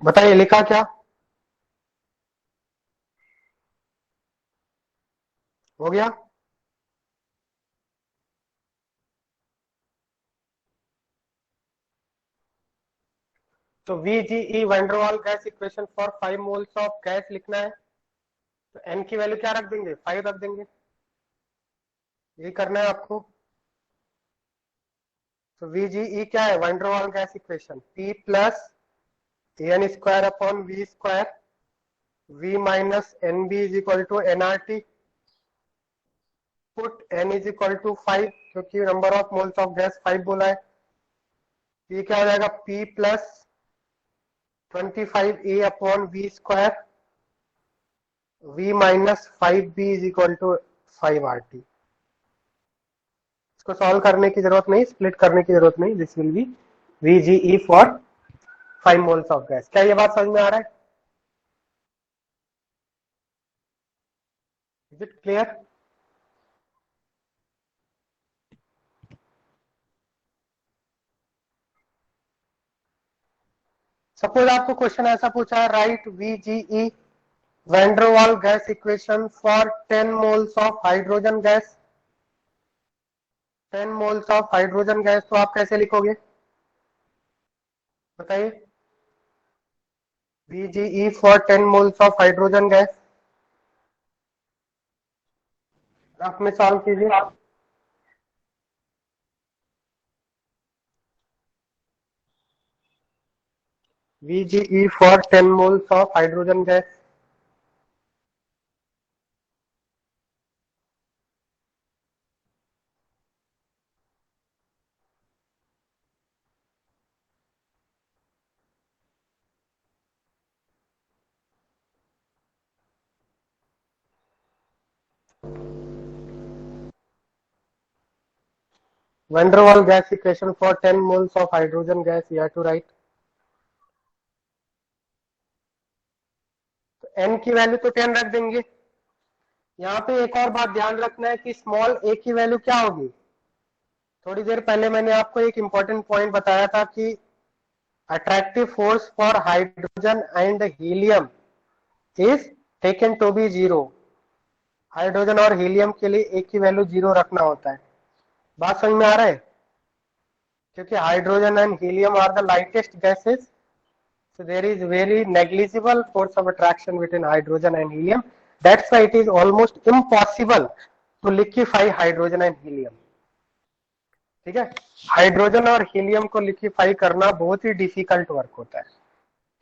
बताइए लिखा क्या? हो गया? तो VGE van der Waal gas equation for 5 moles of gas लिखना है। तो N की वैल्यू क्या रख देंगे, 5 रख देंगे। यही करना है आपको। तो VGE क्या है, van der Waal gas equation P plus AN square upon V square V minus NB is equal to NRT। Put N is equal to 5, क्योंकि number of moles of gas 5 बोला है। ये क्या हो जाएगा, P plus 25A upon V square V minus 5B is equal to 5RT। इसको solve करने की जरूरत नहीं, स्प्लिट करने की जरूरत नहीं। This will be VGE for 5 moles of gas. क्या ये बात समझ में आ रहा है? Is it clear? सपोज आपको क्वेश्चन ऐसा पूछा है, right VGE van der Waal gas equation for 10 moles of hydrogen gas. 10 moles of hydrogen gas, तो आप कैसे लिखोगे बताइए? VGE for 10 moles of hydrogen gas. आप में सॉल्व कीजिए। VGE for 10 moles of hydrogen gas. Van der Waal gas equation for 10 moles of hydrogen gas, you have to write. तो n की वैल्यू तो 10 रख देंगे। यहाँ पे एक और बात ध्यान रखना है कि स्मॉल a की वैल्यू क्या होगी, थोड़ी देर पहले मैंने आपको एक इंपॉर्टेंट पॉइंट बताया था कि attractive force for hydrogen and helium is taken to be zero. Hydrogen और हीलियम के लिए एक की वैल्यू जीरो रखना होता है। बात समझ में आ रहा है? क्योंकि hydrogen and helium are the lightest gases, so there is very negligible force of attraction between hydrogen and helium. That's why it is almost impossible to liquefy hydrogen and helium. ठीक है, हाइड्रोजन और helium को liquefy करना बहुत ही difficult work होता है,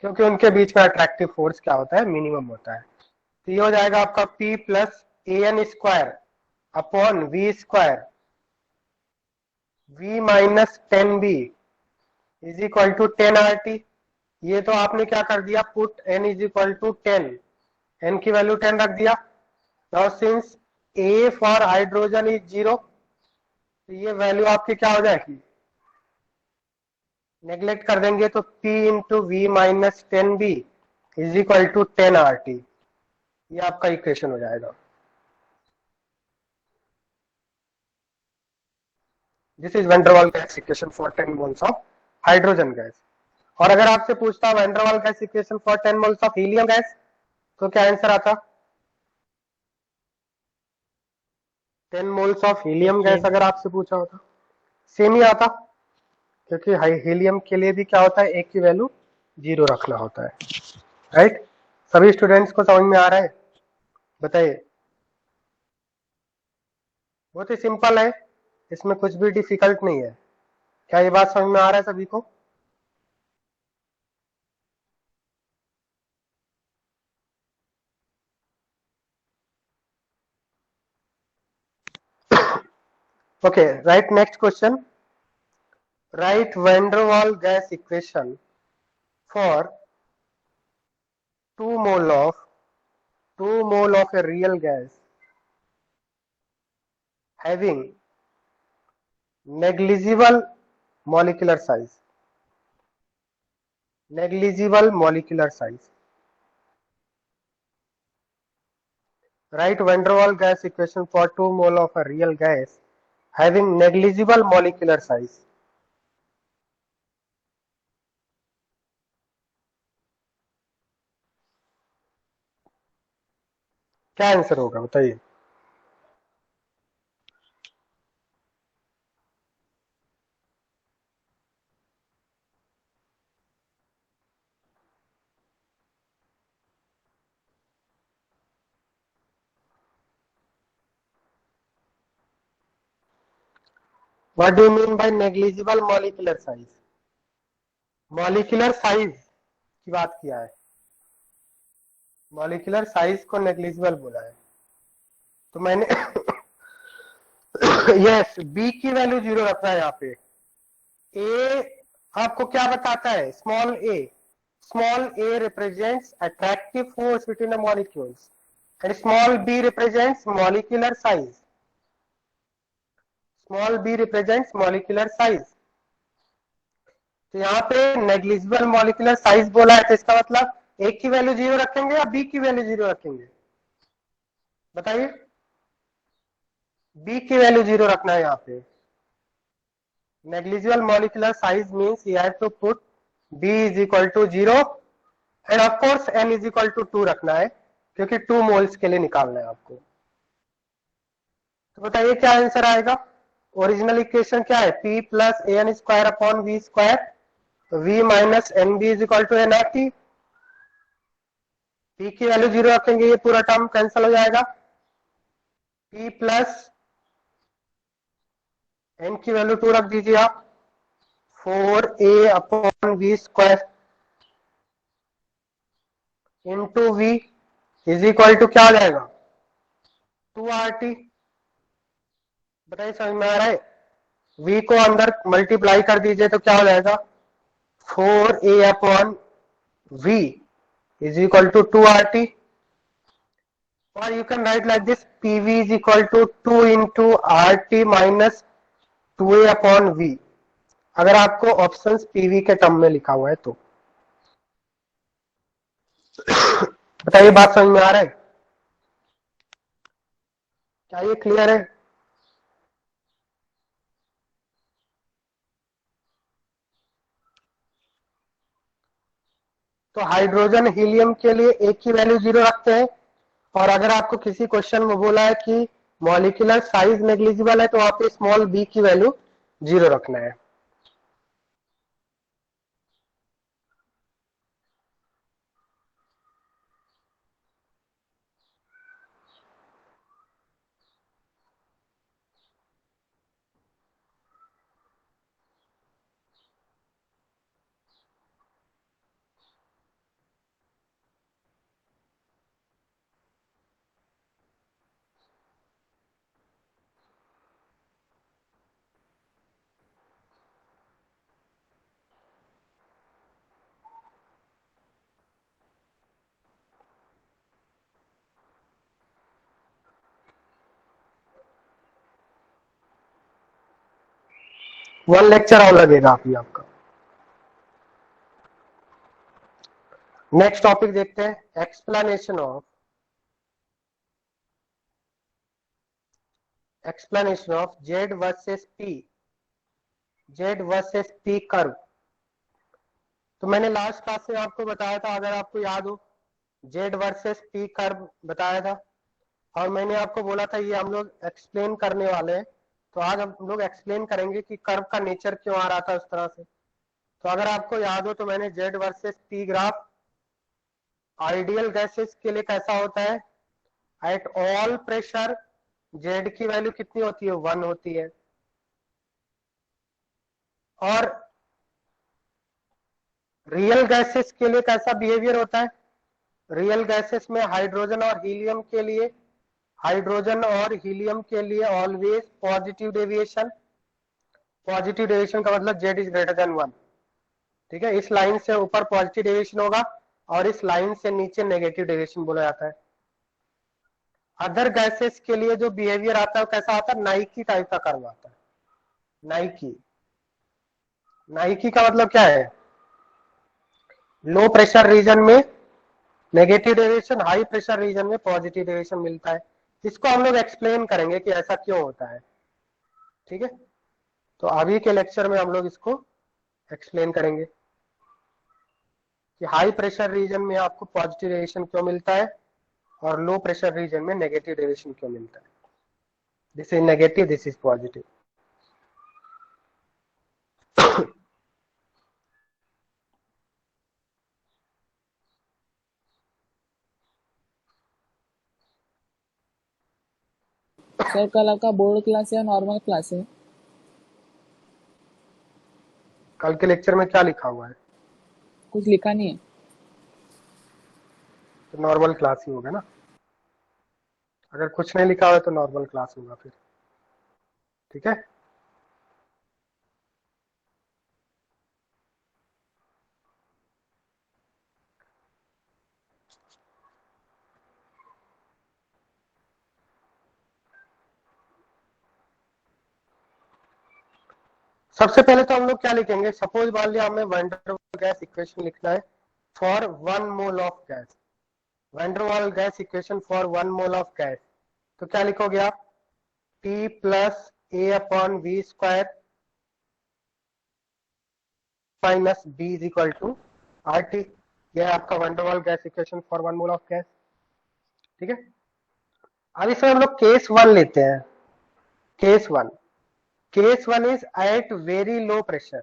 क्योंकि उनके बीच में अट्रैक्टिव फोर्स क्या होता है, मिनिमम होता है। तो ये हो जाएगा आपका P plus AN square upon V square V minus 10B is equal to 10RT। ये तो आपने क्या कर दिया, put n is equal to 10, n की वैल्यू 10 रख दिया। Now since A for hydrogen is zero, तो ये वैल्यू आपकी क्या हो जाएगी, नेग्लेक्ट कर देंगे तो P into V minus 10B is equal to 10RT। ये आपका इक्वेशन हो जाएगा। This is van der Waals gas equation for 10 moles of hydrogen gas. और अगर आपसे पूछता van der Waals gas equation for 10 moles of helium gas, तो क्या आंसर आता? 10 मोल्स ऑफ हीलियम गैस अगर आपसे पूछा होता, सेम ही आता, क्योंकि हीलियम के लिए भी क्या होता है, एक की वैल्यू जीरो रखना होता है। राइट? सभी स्टूडेंट्स को समझ में आ रहा है? बताइए। बहुत ही सिंपल है, इसमें कुछ भी डिफिकल्ट नहीं है। क्या ये बात समझ में आ रहा है सभी को? Okay, right, next question. Write van der Waals gas equation for 2 mole of a real gas having negligible molecular size. Negligible molecular size. Write van der Waals gas equation for 2 mole of a real gas having negligible molecular size. क्या answer होगा बताइए? What do you mean by negligible molecular size? Molecular size की बात किया है, molecular size को negligible बोला है। तो मैंने यस, बी की वैल्यू जीरो रखना है यहाँ पे। ए आपको क्या बताता है, small A. Small A represents attractive force between the molecules and small B represents molecular size. Small B represents molecular size. तो यहाँ पे नेग्लिजिबल मॉलिक्यूलर साइज बोला है, तो इसका मतलब ए की वैल्यू जीरो रखेंगे या बी की वैल्यू जीरो रखेंगे? बताइए। बी की वैल्यू जीरो रखना है यहाँ पे। Negligible molecular size means you have to put b is equal to zero and of course n is equal to 2 रखना है, क्योंकि 2 मोल्स के लिए निकालना है आपको। तो बताइए क्या आंसर आएगा? ओरिजिनल इक्वेशन क्या है, p plus an square upon V square, v minus N B is equal to N R T. p की वैल्यू जीरो रखेंगे, ये पूरा टर्म कैंसिल हो जाएगा। p प्लस n की वैल्यू 2 रख दीजिए आप, 4a upon V square into V is equal to क्या आ जाएगा, 2RT। बताइए समझ में आ रहा है? v को अंदर मल्टीप्लाई कर दीजिए तो क्या हो जाएगा, 4a upon v is equal to 2RT, or you can write like this, PV is equal to 2 into RT minus 2A upon V, अगर आपको ऑप्शंस PV के टर्म में लिखा हुआ है तो। बताइए बात समझ में आ रहा है? क्या ये क्लियर है? तो हाइड्रोजन हीलियम के लिए एक की वैल्यू 0 रखते हैं, और अगर आपको किसी क्वेश्चन में बोला है कि मॉलिक्यूलर साइज नेग्लिजिबल है तो वहां पे स्मॉल b की वैल्यू 0 रखना है। वन लेक्चर और लगेगा अभी आपका। नेक्स्ट टॉपिक देखते हैं, explanation of Z versus P curve. तो मैंने लास्ट क्लास में आपको बताया था, अगर आपको याद हो, जेड वर्सेस पी कर्व बताया था, और मैंने आपको बोला था ये हम लोग एक्सप्लेन करने वाले हैं। तो आज हम लोग एक्सप्लेन करेंगे कि कर्व का नेचर क्यों आ रहा था उस तरह से। तो अगर आपको याद हो तो मैंने Z versus P graph ideal gases के लिए कैसा होता है, एट ऑल प्रेशर जेड की वैल्यू कितनी होती है, 1 होती है। और रियल गैसेस के लिए कैसा बिहेवियर होता है, रियल गैसेस में हाइड्रोजन और हीलियम के लिए always positive deviation. Positive deviation का मतलब जेड इज ग्रेटर देन 1, ठीक है। इस लाइन से ऊपर पॉजिटिव डेविएशन होगा और इस लाइन से नीचे नेगेटिव डेविएशन बोला जाता है। अदर गैसेस के लिए जो बिहेवियर आता है वो कैसा आता है, नाइकी टाइप का कर्व आता है। नाइकी का मतलब क्या है, लो प्रेशर रीजन में negative deviation, high pressure region में पॉजिटिव डेविएशन मिलता है। इसको हम लोग एक्सप्लेन करेंगे कि ऐसा क्यों होता है, ठीक है। तो अभी के लेक्चर में हम लोग इसको एक्सप्लेन करेंगे कि हाई प्रेशर रीजन में आपको पॉजिटिव डेविएशन क्यों मिलता है और लो प्रेशर रीजन में नेगेटिव डेविएशन क्यों मिलता है। This is negative, this is positive. Sir कल आपका बोर्ड क्लास है या नॉर्मल क्लास है? कल के लेक्चर में क्या लिखा हुआ है, कुछ लिखा नहीं है। तो नॉर्मल क्लास ही होगा ना। अगर कुछ नहीं लिखा हुआ है तो नॉर्मल क्लास होगा फिर, ठीक है। सबसे पहले तो हम लोग क्या लिखेंगे, सपोज मान लिया हमें van der Waal gas equation लिखना है for 1 mole of gas. Van der Waal gas equation for 1 mole of gas, तो क्या लिखोगे आप, T plus A upon V square minus B is equal to R T. यह आपका van der Waal gas equation for 1 mole of gas, ठीक है। अब इसमें हम लोग केस 1 लेते हैं। Case 1 is at very low pressure,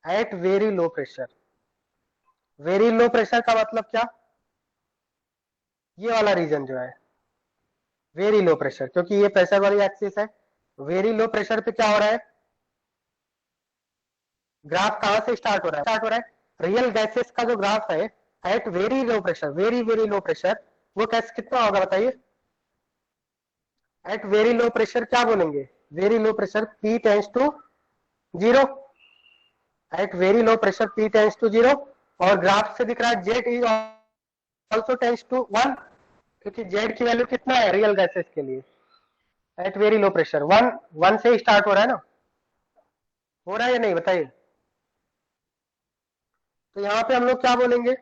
at very low pressure. Very low pressure का मतलब क्या, ये वाला रीजन जो है वेरी लो प्रेशर, क्योंकि ये प्रेशर वाली एक्सिस है। वेरी लो प्रेशर पे क्या हो रहा है, ग्राफ कहां से स्टार्ट हो रहा है, रियल गैसेस का जो ग्राफ है at very low pressure, very very low pressure, वो कैसे कितना होगा बताइए। एट वेरी लो प्रेशर क्या बोलेंगे, very low pressure P tends to 0। At very low pressure P tends to 0, और ग्राफ से दिख रहा है Z is also tends to 1, क्योंकि जेड की वैल्यू कितना है रियल गैसेस के लिए, एट वेरी लो प्रेशर 1 से स्टार्ट हो रहा है ना, हो रहा है या नहीं बताइए। तो यहाँ पे हम लोग क्या बोलेंगे,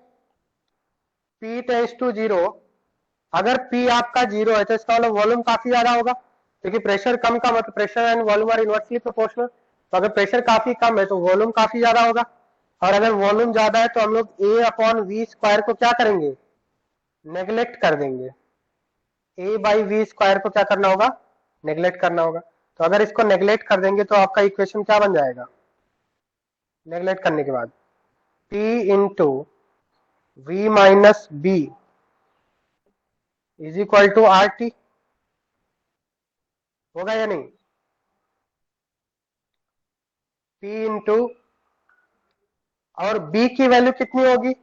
P टेंड्स टू 0। अगर P आपका 0 है तो इसका मतलब वॉल्यूम काफी ज्यादा होगा, क्योंकि प्रेशर कम मतलब pressure and volume are inversely proportional. तो अगर प्रेशर काफी कम है तो वॉल्यूम काफी ज्यादा होगा। और अगर वॉल्यूम ज्यादा है तो हम लोग ए अपॉन वी स्क्वायर को क्या करेंगे, नेग्लेक्ट कर देंगे। ए बाई वी स्क्वायर को क्या करना होगा, नेग्लेक्ट करना होगा। तो अगर इसको नेग्लेक्ट कर देंगे तो आपका इक्वेशन क्या बन जाएगा, नेग्लेक्ट करने के बाद P into V minus B is equal to R T, होगा या नहीं। P इंटू, और B की वैल्यू कितनी होगी,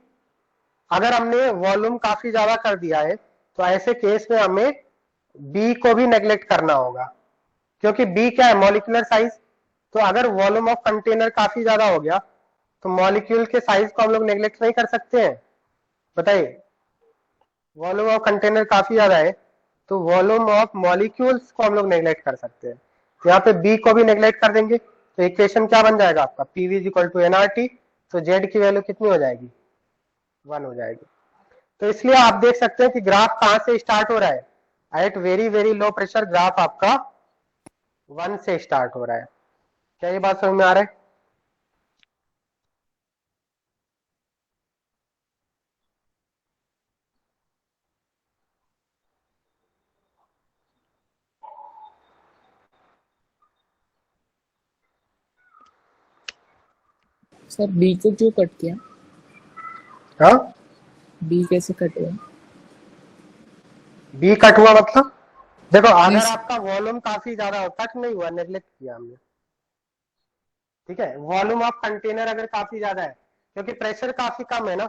अगर हमने वॉल्यूम काफी ज्यादा कर दिया है तो ऐसे केस में हमें B को भी नेग्लेक्ट करना होगा, क्योंकि B क्या है, मॉलिक्यूलर साइज। तो अगर वॉल्यूम ऑफ कंटेनर काफी ज्यादा हो गया तो मॉलिक्यूल के साइज को हम लोग नेग्लेक्ट नहीं कर सकते हैं, बताइए। वॉल्यूम ऑफ कंटेनर काफी ज्यादा है तो वॉल्यूम ऑफ मॉलिक्यूल्स को हम लोग नेग्लेक्ट कर सकते हैं। तो यहाँ पे बी को भी नेग्लेक्ट कर देंगे तो इक्वेशन क्या बन जाएगा आपका, PV is equal to NRT. तो जेड की वैल्यू कितनी हो जाएगी, 1 हो जाएगी। तो इसलिए आप देख सकते हैं कि ग्राफ कहां से स्टार्ट हो रहा है, at very very low pressure graph आपका 1 से स्टार्ट हो रहा है। क्या ये बात समझ में आ रहा है। सर बी को क्यों कट किया? हाँ, बी कैसे कट हुआ? बी कट हुआ मतलब, देखो अगर Yes. आपका वॉल्यूम काफी ज्यादा हो, कट नहीं हुआ, नेग्लेक्ट किया हमने, ठीक है। वॉल्यूम ऑफ कंटेनर अगर काफी ज्यादा है, क्योंकि प्रेशर काफी कम है ना।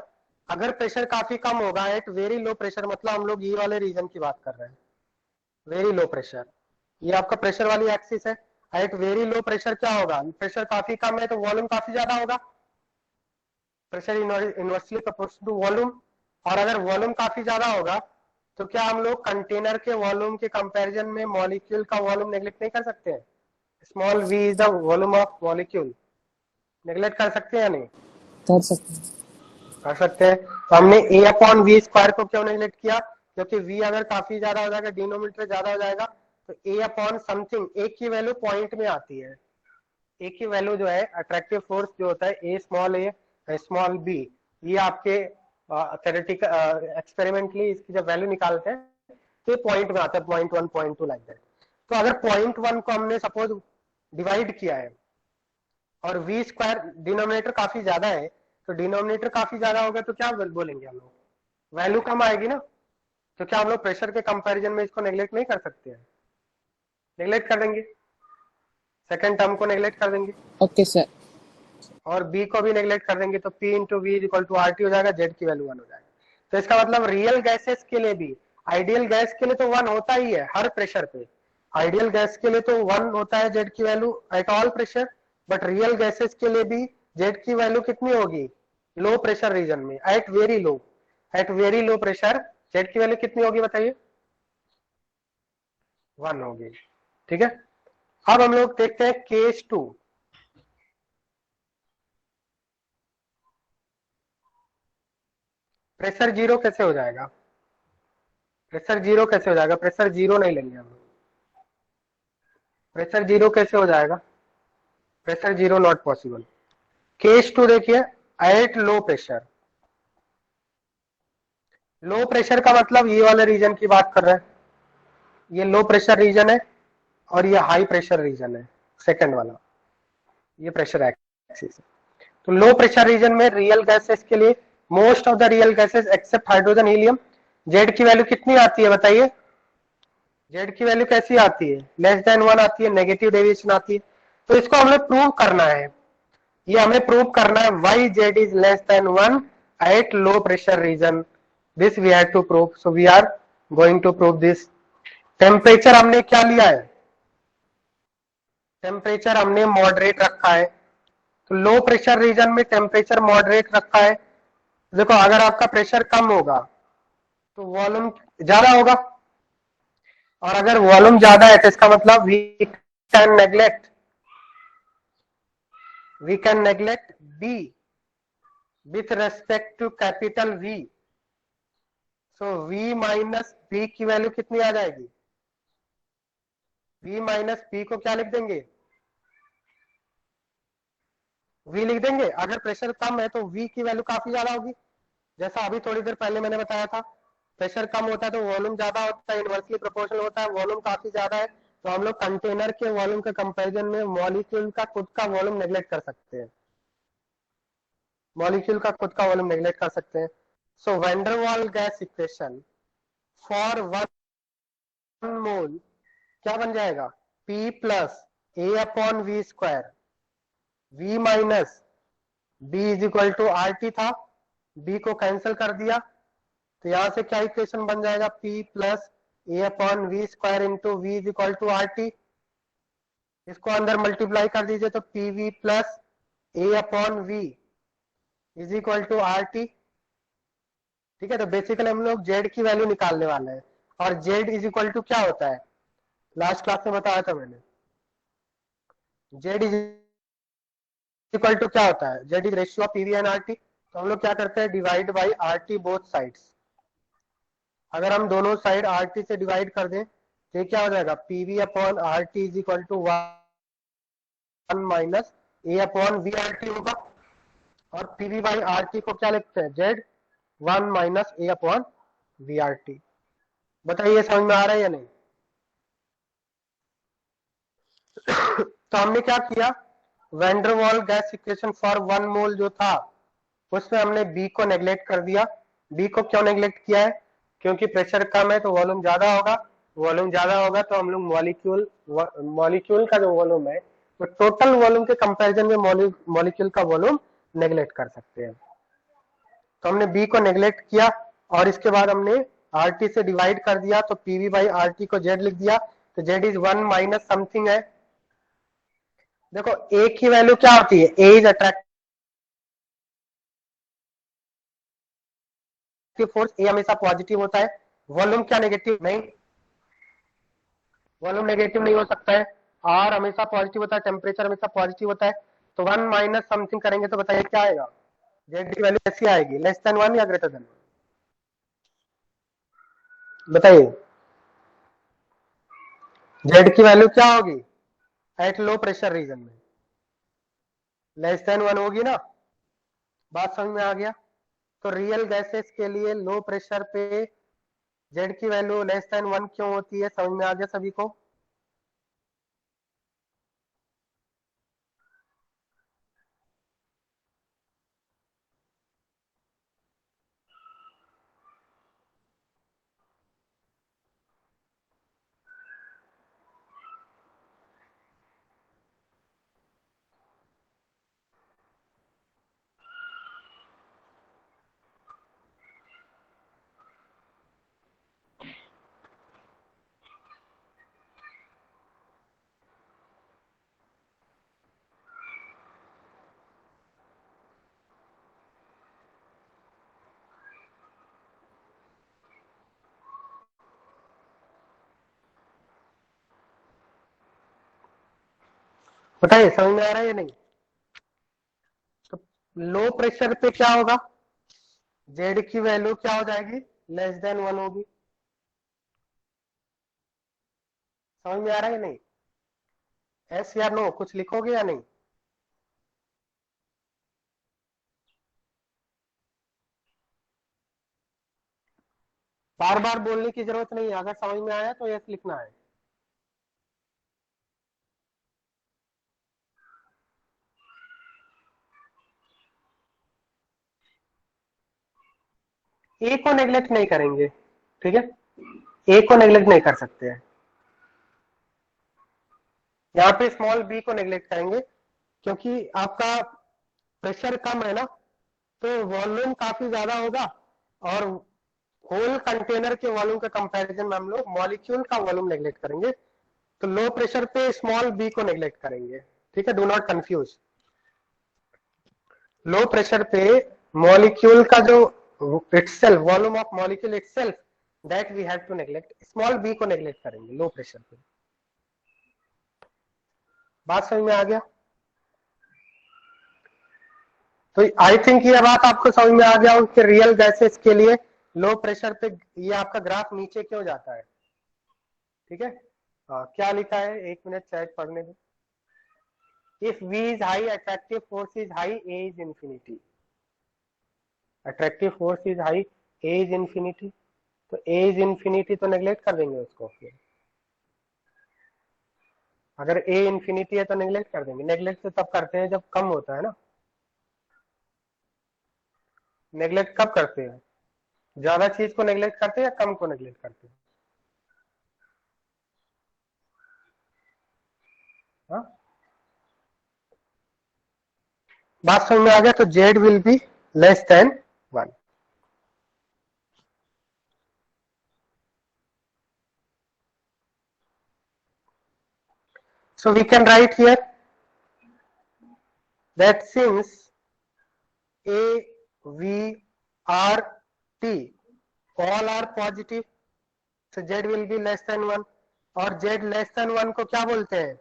अगर प्रेशर काफी कम होगा एट वेरी लो प्रेशर, मतलब हम लोग ये वाले रीजन की बात कर रहे हैं, वेरी लो प्रेशर, ये आपका प्रेशर वाली एक्सिस है। एट वेरी लो प्रेशर क्या होगा, प्रेशर काफी कम है तो वॉल्यूम काफी ज्यादा होगा, pressure inversely proportional to volume. और अगर वॉल्यूम काफी ज्यादा होगा तो क्या हम लोग कंटेनर के वॉल्यूम के कंपैरिजन में मॉलिक्यूल का वॉल्यूम नेग्लेक्ट नहीं कर सकते हैं। Small V is the volume of molecule, neglect कर सकते हैं या नहीं, कर सकते हैं। कर सकते हैं। तो हमने ए अपॉन वी स्क्वायर को क्यों नेग्लेक्ट किया, क्योंकि वी अगर काफी ज्यादा हो जाएगा, डिनोमिनेटर ज्यादा हो जाएगा, तो ए अपॉन समथिंग, ए की वैल्यू पॉइंट में आती है। ए की वैल्यू जो है, अट्रैक्टिव फोर्स जो होता है, ए स्मॉल बी, ये आपके थेरेटिकल एक्सपेरिमेंटली इसकी जब वैल्यू निकालते हैं तो ये पॉइंट में आता है, 0.1 0.2 लाइक दैट। तो अगर 0.1 को हमने सपोज डिवाइड किया है और वी स्क्वायर डिनोमिनेटर काफी ज्यादा है, तो डिनोमिनेटर काफी ज्यादा होगा तो क्या बोलेंगे हम लोग, वैल्यू कम आएगी ना। तो क्या हम लोग प्रेशर के कंपैरिजन में इसको नेग्लेक्ट नहीं कर सकते हैं, नेग्लेक्ट कर देंगे, सेकंड टर्म को नेग्लेक्ट कर देंगे ओके सर। और बी को भी नेग्लेक्ट कर देंगे, तो P into V equal to R T हो जाएगा, जेड की वैल्यू 1 हो जाएगा। तो इसका मतलब रियल गैसेस के लिए भी, आइडियल गैस के लिए तो 1 होता ही है हर प्रेशर पे, आइडियल गैस के लिए तो 1 होता है जेड की value at all pressure, but real gases के लिए भी जेड की वैल्यू कितनी होगी, लो प्रेशर रीजन में, at very low pressure Z की वैल्यू कितनी होगी बताइए, 1 होगी, ठीक है। अब हम लोग देखते हैं केस 2। प्रेशर जीरो कैसे हो जाएगा, प्रेशर जीरो कैसे हो जाएगा, प्रेशर जीरो नहीं लेंगे हम लोग, प्रेशर जीरो कैसे हो जाएगा, pressure zero not possible. Case 2 देखिए, एट लो प्रेशर, लो प्रेशर का मतलब ये वाले रीजन की बात कर रहे हैं, ये लो प्रेशर रीजन है और ये हाई प्रेशर रीजन है, सेकंड वाला, ये प्रेशर एक्सिस है। तो लो प्रेशर रीजन में रियल गैसेस के लिए, most of the real gases except hydrogen helium, Z की वैल्यू कितनी आती है बताइए, जेड की वैल्यू कैसी आती है, लेस देन 1 आती है, नेगेटिव डेविएशन आती है। तो इसको हमें प्रूव करना है, ये हमें प्रूव करना है, why Z is less than 1 at low pressure region, this we have to prove, so we are going to prove this. Temperature हमने क्या लिया है, टेम्परेचर हमने मॉडरेट रखा है, तो लो प्रेशर रीजन में टेम्परेचर मॉडरेट रखा है। देखो अगर आपका प्रेशर कम होगा तो वॉल्यूम ज्यादा होगा, और अगर वॉल्यूम ज्यादा है तो इसका मतलब V can neglect B with respect to capital V. So V minus B की वैल्यू कितनी आ जाएगी, वी माइनस बी को क्या लिख देंगे, V लिख देंगे। अगर प्रेशर कम है तो V की वैल्यू काफी ज्यादा होगी, जैसा अभी थोड़ी देर पहले मैंने बताया था। प्रेशर कम होता है तो वॉल्यूम ज्यादा होता है, इनवर्सली प्रोपोर्शनल होता है। वॉल्यूम काफी ज्यादा है तो हम लोग कंटेनर के वॉल्यूम के कंपैरिजन में मॉलिक्यूल का खुद का वॉल्यूम नेग्लेक्ट कर सकते हैं, मॉलिक्यूल का खुद का वॉल्यूम नेग्लेक्ट कर सकते हैं। So when der Waal gas equation for 1 मोल क्या बन जाएगा, P plus A upon V square, V minus B is equal to R T था, B को कैंसिल कर दिया तो यहां से क्या इक्वेशन बन जाएगा, P plus A upon V square into V is equal to R T. इसको अंदर मल्टीप्लाई कर दीजिए तो P V plus A upon V is equal to R T. ठीक है, तो बेसिकली हम लोग जेड की वैल्यू निकालने वाले हैं, और जेड इज इक्वल टू क्या होता है, लास्ट क्लास में बताया था मैंने। जेड इज इक्वल टू क्या होता है, Z is ratio of PV and R T. तो हम लोग क्या करते हैं, divide by R T both sides. अगर हम दोनों साइड आर टी से डिवाइड कर दें तो क्या हो जाएगा, PV upon R T is equal to 1 minus A upon V R T होगा, और पीवी बाई आर टी को क्या लिखते हैं, Z 1 minus A upon V R T. बताइए समझ में आ रहा है या नहीं। तो हमने क्या किया, वैंडरवाल गैस इक्वेशन फॉर 1 मोल जो था उसमें हमने बी को नेग्लेक्ट कर दिया। बी को क्यों नेग्लेक्ट किया है, क्योंकि प्रेशर कम है तो वॉल्यूम ज्यादा होगा, वॉल्यूम ज्यादा होगा तो हम लोग मॉलिक्यूल का जो वॉल्यूम है तो टोटल वॉल्यूम के कंपैरिजन में मॉलिक्यूल का वॉल्यूम नेग्लेक्ट कर सकते हैं। तो हमने बी को नेग्लेक्ट किया और इसके बाद हमने आर टी से डिवाइड कर दिया तो पीवी बाई आर टी को जेड लिख दिया, तो जेड इज 1 माइनस समथिंग है। देखो ए की वैल्यू क्या होती है, ए इज अट्रैक्टिव फोर्स, ए हमेशा पॉजिटिव होता है। वॉल्यूम क्या नेगेटिव, नहीं, वॉल्यूम नेगेटिव नहीं हो सकता है। आर हमेशा पॉजिटिव होता है, टेम्परेचर हमेशा पॉजिटिव होता है। तो 1 माइनस समथिंग करेंगे तो बताइए क्या आएगा, जेड की वैल्यू कैसी आएगी, लेस देन 1 या ग्रेटर देन 1, बताइए जेड की वैल्यू क्या होगी एट लो प्रेशर रीजन में, लेस देन 1 होगी ना। बात समझ में आ गया। तो रियल गैसेस के लिए लो प्रेशर पे जेड की वैल्यू लेस देन 1 क्यों होती है, समझ में आ गया सभी को। बताइए समझ में आ रहा है या नहीं। तो लो प्रेशर पे क्या होगा, जेड की वैल्यू क्या हो जाएगी, लेस देन 1 होगी। समझ में आ रहा है या नहीं, एस या नो कुछ लिखोगे या नहीं। बार बार बोलने की जरूरत नहीं है, अगर समझ में आया तो यस लिखना है। ए को नेग्लेक्ट नहीं करेंगे, ठीक है, ए को नेग्लेक्ट नहीं कर सकते हैं। यहाँ पे स्मॉल बी को नेग्लेक्ट करेंगे क्योंकि आपका प्रेशर कम है ना, तो वॉल्यूम काफी ज्यादा होगा, और होल कंटेनर के वॉल्यूम के कंपैरिजन में हम लोग मॉलिक्यूल का वॉल्यूम नेग्लेक्ट करेंगे। तो लो प्रेशर पे स्मॉल बी को नेग्लेक्ट करेंगे, ठीक है, do not confuse. Low pressure पे मॉलिक्यूल का जो itself volume of molecule itself that we have to neglect, small B को नेग्लेक्ट करेंगे लो प्रेशर पे। बात समझ में आ गया। तो आई थिंक ये बात आपको समझ में आ गया कि रियल गैसेस के लिए लो प्रेशर पे ये आपका ग्राफ नीचे क्यों जाता है, ठीक है। क्या लिखा है, एक मिनट चैट पढ़ने दो। If V is high, attractive force is high, A is infinity. Attractive force is high, A is infinity. तो A is infinity तो नेग्लेक्ट कर देंगे उसको फिर. अगर A infinity है तो नेग्लेक्ट कर देंगे. नेग्लेक्ट तो तब करते हैं जब कम होता है ना. नेग्लेक्ट कब करते हैं? ज्यादा चीज को नेग्लेक्ट करते हैं या कम को नेग्लेक्ट करते हैं? हाँ, बात समझ में आ गया. तो Z will be less than 1. So we can write here that since A, V, R, T all are positive, so Z will be less than 1. और Z less than 1 को क्या बोलते हैं?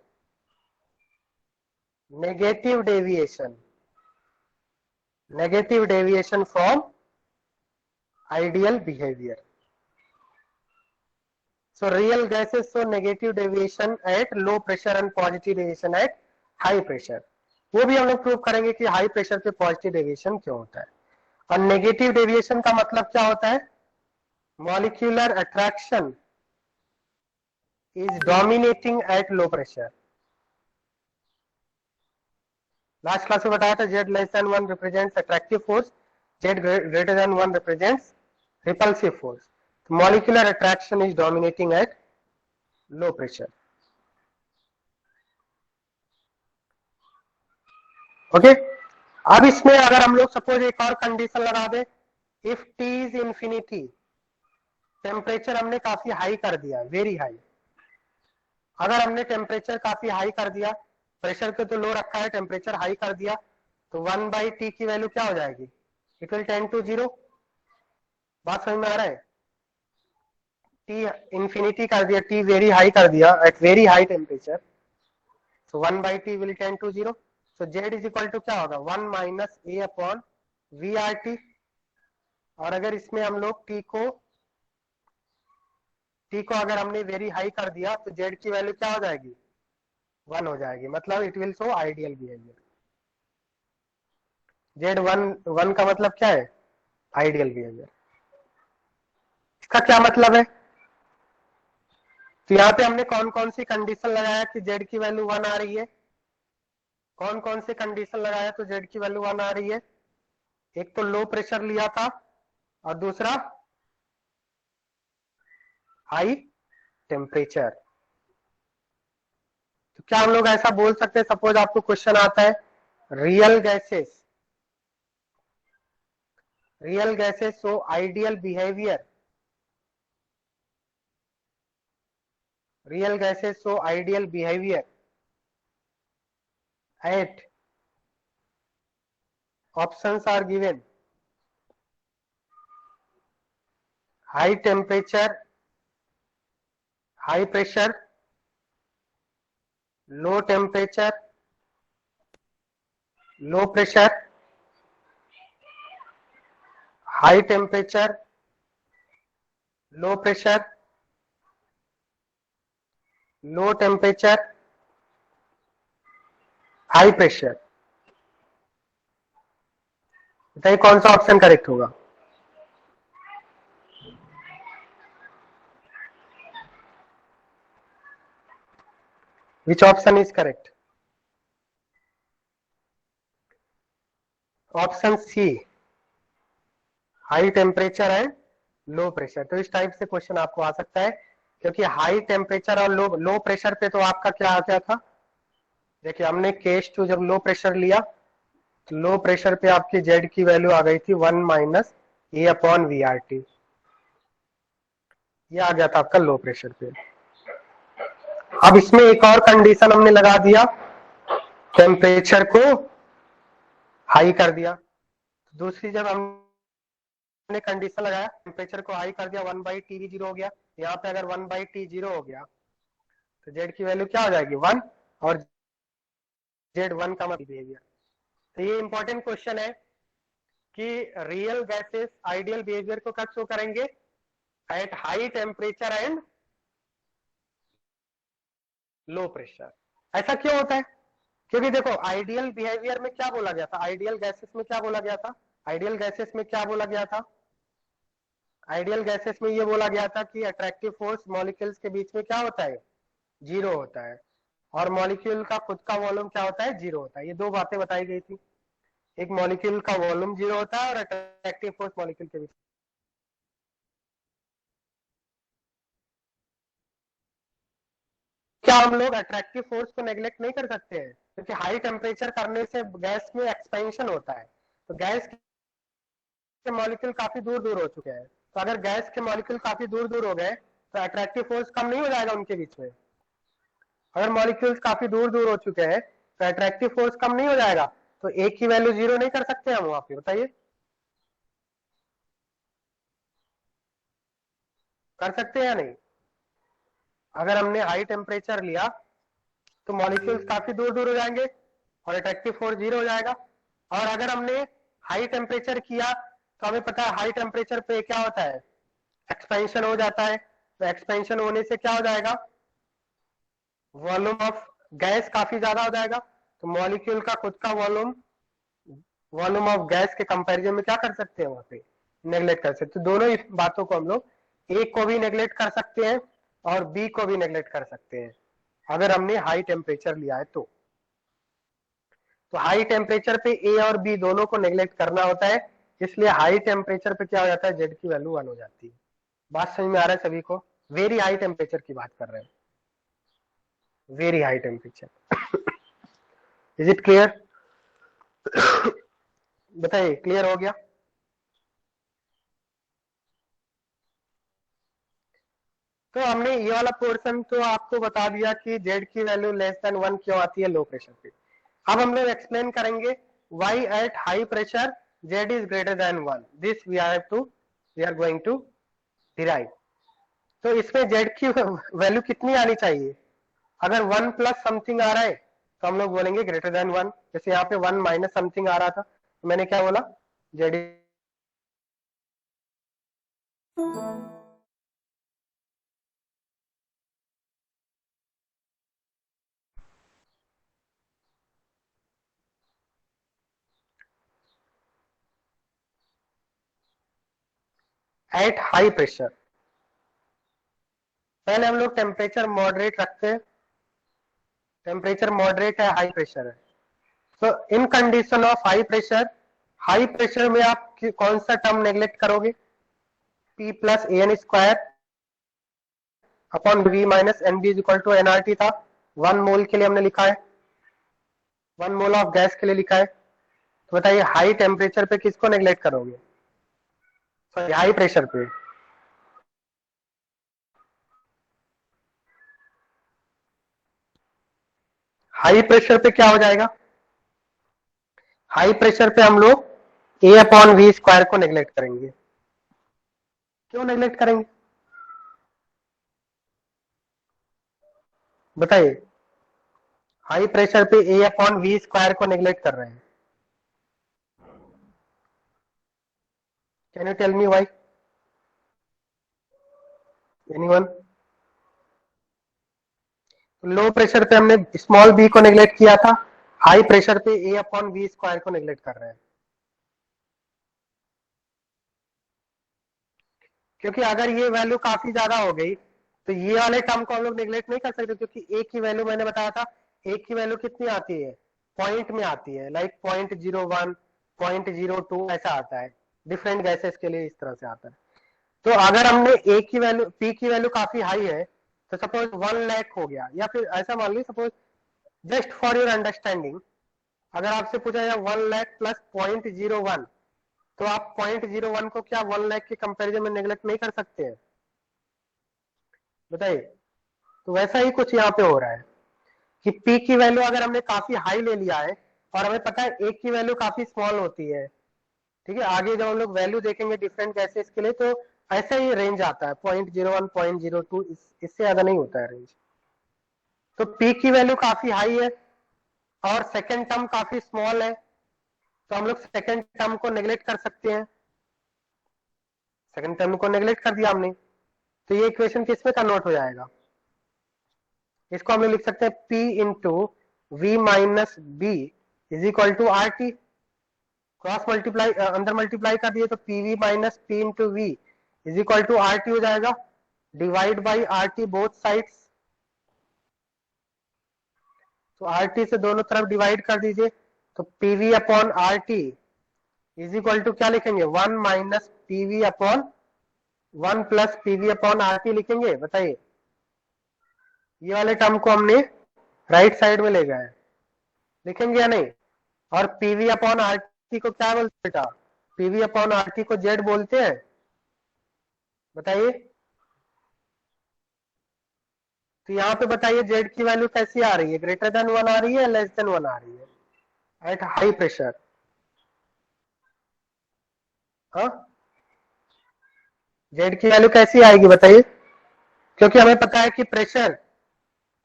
Negative deviation. Negative deviation from ideal behaviour. So real gases show negative deviation at low pressure and positive deviation at high pressure. वो भी हम लोग prove करेंगे कि हाई प्रेशर पे पॉजिटिव डेविएशन क्यों होता है. और नेगेटिव डेविएशन का मतलब क्या होता है? Molecular attraction is dominating eight low pressure. Last class में बताया था Z less than 1 represents attractive force, Z greater than 1 represents repulsive force. Molecular attraction is dominating eight low pressure. Okay. अब इसमें अगर हम लोग सपोज एक और कंडीशन लगा दे, if T is infinity, temperature हमने काफी हाई कर दिया, वेरी हाई. अगर हमने टेम्परेचर काफी हाई कर दिया, प्रेशर को तो लो रखा है, टेम्परेचर हाई कर दिया, तो 1/T की वैल्यू क्या हो जाएगी? It will tend to 0. बात समझ में आ रहा है? T इंफिनिटी कर दिया, T वेरी हाई कर दिया at very high temperature, so 1/T will tend to 0. So Z is equal to क्या होगा? 1 माइनस A अपॉन VRT. और अगर इसमें हम लोग T को अगर हमने वेरी हाई कर दिया तो Z की वैल्यू क्या हो जाएगी? 1 हो जाएगी. मतलब it will show ideal behaviour. Z 1 का मतलब क्या है? Ideal behaviour. इसका क्या मतलब है? तो यहाँ पे हमने कौन कौन सी कंडीशन लगाया कि Z की वैल्यू 1 आ रही है? कौन कौन सी कंडीशन लगाया तो Z की वैल्यू 1 आ रही है? एक तो लो प्रेशर लिया था और दूसरा हाई टेम्परेचर. तो क्या हम लोग ऐसा बोल सकते हैं, सपोज आपको क्वेश्चन आता है real gases so ideal behaviour, real gases show ideal behavior at options are given high temperature, high pressure, low temperature, low pressure, high temperature, low pressure, low temperature, high pressure. बताइए कौन सा option correct होगा? Which option is correct? Option C, high temperature and low pressure. तो इस type से question आपको आ सकता है, क्योंकि हाई टेम्परेचर और लो प्रेशर पे तो आपका क्या आ गया था? देखिए हमने केस 2 जब लो प्रेशर लिया तो लो प्रेशर पे आपकी Z की वैल्यू आ गई थी 1 माइनस A अपॉन VRT. ये आ गया था आपका लो प्रेशर पे. अब इसमें एक और कंडीशन हमने लगा दिया, टेम्परेचर को हाई कर दिया. दूसरी जब हमने कंडीशन लगाया, टेम्परेचर को हाई कर दिया, 1/T भी 0 हो गया. यहाँ पे अगर 1/T 0 हो गया तो Z की वैल्यू क्या हो जाएगी? 1. और Z1 का मतलब बिहेवियर. तो ये इंपॉर्टेंट क्वेश्चन है कि रियल गैसेस आइडियल बिहेवियर को कब शो करेंगे? At high temperature and low pressure. ऐसा क्यों होता है क्योंकि देखो आइडियल बिहेवियर में क्या बोला गया था, आइडियल गैसेस में क्या बोला गया था, आइडियल गैसेस में क्या बोला गया था, आइडियल गैसेस में ये बोला गया था कि अट्रैक्टिव फोर्स मॉलिक्यूल्स के बीच में क्या होता है, जीरो होता है, और मॉलिक्यूल का खुद का वॉल्यूम क्या होता है, जीरो होता है। ये दो बातें बताई गई थी, एक मॉलिक्यूल का वॉल्यूम जीरो होता है और अट्रैक्टिव फोर्स मॉलिक्यूल के बीच। क्या हम लोग अट्रैक्टिव फोर्स को नेग्लेक्ट नहीं कर सकते हैं, क्योंकि हाई टेम्परेचर करने से गैस में एक्सपेंशन होता है, तो गैस के मॉलिक्यूल काफी दूर दूर हो चुके हैं, तो अगर गैस के मॉलिक्यूल काफी दूर दूर हो गए तो अट्रैक्टिव फोर्स कम नहीं हो जाएगा उनके बीच में। अगर मॉलिक्यूल्स काफी दूर दूर हो चुके हैं तो अट्रैक्टिव फोर्स कम नहीं हो जाएगा, तो एक की वैल्यू जीरो नहीं कर सकते हम वहां पे, बताइए कर सकते हैं या नहीं। अगर हमने हाई टेम्परेचर लिया तो मॉलिक्यूल्स काफी दूर दूर हो जाएंगे और अट्रैक्टिव फोर्स जीरो हो जाएगा। और अगर हमने हाई टेम्परेचर किया तो हमें पता है हाई टेम्परेचर पे क्या होता है, एक्सपेंशन हो जाता है, तो एक्सपेंशन होने से क्या हो जाएगा, वॉल्यूम ऑफ गैस काफी ज्यादा हो जाएगा, तो मॉलिक्यूल का खुद का वॉल्यूम वॉल्यूम ऑफ गैस के कंपैरिजन में क्या कर सकते हैं, वहां पे नेग्लेक्ट कर सकते हैं। दोनों ही बातों को हम लोग ए को भी नेग्लेक्ट कर सकते हैं और बी को भी नेग्लेक्ट कर सकते हैं अगर हमने हाई टेम्परेचर लिया है तो हाई टेम्परेचर पे ए और बी दोनों को नेग्लेक्ट करना होता है, इसलिए हाई टेम्परेचर पे क्या हो जाता है, जेड की वैल्यू 1 हो जाती है। बात समझ में आ रहा है सभी को, वेरी हाई टेम्परेचर की बात कर रहे हैं, very high temperature. Is it clear, बताइए क्लियर हो गया। तो हमने ये वाला पोर्शन तो आपको बता दिया कि जेड की वैल्यू लेस देन 1 क्यों आती है लो प्रेशर पे। अब हम लोग एक्सप्लेन करेंगे why at high pressure Z is greater than 1, this we are going to derive. तो इसमें जेड की वैल्यू कितनी आनी चाहिए, अगर 1 प्लस समथिंग आ रहा है तो हम लोग बोलेंगे ग्रेटर देन 1, जैसे यहाँ पे 1 माइनस समथिंग आ रहा था तो मैंने क्या बोला, जेड एट हाई प्रेशर। पहले हम लोग टेम्परेचर मॉडरेट रखते हैं, टेम्परेचर मॉडरेट है, हाई प्रेशर है। तो in condition of high pressure में आप कौन सा टर्म नेग्लेक्ट करोगे, P plus N square upon V minus N B is equal to NRT था, 1 मोल के लिए हमने लिखा है, 1 मोल ऑफ गैस के लिए लिखा है। तो बताइए हाई टेम्परेचर पे किसको नेग्लेक्ट करोगे, सॉरी हाई प्रेशर पे, हाई प्रेशर पे क्या हो जाएगा, हाई प्रेशर पे हम लोग ए अपॉन वी स्क्वायर को नेग्लेक्ट करेंगे। क्यों नेग्लेक्ट करेंगे बताइए, हाई प्रेशर पे ए अपॉन वी स्क्वायर को नेग्लेक्ट कर रहे हैं, can you tell me why, anyone. Low pressure पे हमने स्मॉल बी को नेग्लेक्ट किया था, हाई प्रेशर पे ए अपॉन वी स्क्वायर को नेग्लेक्ट कर रहे हैं, क्योंकि अगर ये वैल्यू काफी ज्यादा हो गई तो ये वाले टर्म को हम लोग नेग्लेक्ट नहीं कर सकते, क्योंकि ए की वैल्यू मैंने बताया था, ए की वैल्यू कितनी आती है, पॉइंट में आती है, लाइक 0.01 0.02 ऐसा आता है, डिफरेंट गैसेस के लिए इस तरह से आता है। तो अगर हमने ए की वैल्यू पी की वैल्यू काफी हाई है, तो सपोज 1 लाख हो गया, या फिर ऐसा मान ली suppose, just for your understanding, अगर आपसे पूछा जाए 1 लाख प्लस 0.01, तो आप 0.01 को क्या 1 लाख के कंपैरिजन में नेग्लेक्ट नहीं कर सकते हैं, बताइए। तो वैसा ही कुछ यहाँ पे हो रहा है कि पी की वैल्यू अगर हमने काफी हाई ले लिया है और हमें पता है ए की वैल्यू काफी स्मॉल होती है, ठीक है, आगे जब हम लोग वैल्यू देखेंगे डिफरेंट गैसेस के लिए तो ऐसा ही रेंज आता है 0.01 0.02, इससे ज्यादा नहीं होता है रेंज। तो पी की वैल्यू काफी हाई है और सेकेंड टर्म काफी स्मॉल है, तो हम लोग सेकेंड टर्म को नेग्लेक्ट कर सकते हैं, सेकेंड टर्म को नेग्लेक्ट कर दिया हमने, तो ये इक्वेशन किस में कन्वर्ट हो जाएगा, इसको हम लोग लिख सकते हैं P into v minus B is equal to R T, cross multiply अंदर मल्टीप्लाई कर दिए तो PV minus P into V is equal to R T हो जाएगा, divide by R T both sides, तो आर टी से दोनों तरफ डिवाइड कर दीजिए, तो PV upon R T is equal to क्या लिखेंगे, 1 minus PV upon 1 plus PV upon R T लिखेंगे, बताइए। ये वाले टर्म को हमने राइट साइड में ले गए, लिखेंगे या नहीं। और पीवी अपॉन आर टी को क्या बोलते हैं बेटा, पीवी अपॉन आर टी को जेड बोलते हैं, बताइए। तो यहाँ पे बताइए जेड की वैल्यू कैसी आ रही है, ग्रेटर देन 1 आ रही है, लेस देन 1 आ रही है एट हाई प्रेशर। हाँ, जेड की वैल्यू कैसी आएगी बताइए, क्योंकि हमें पता है कि प्रेशर,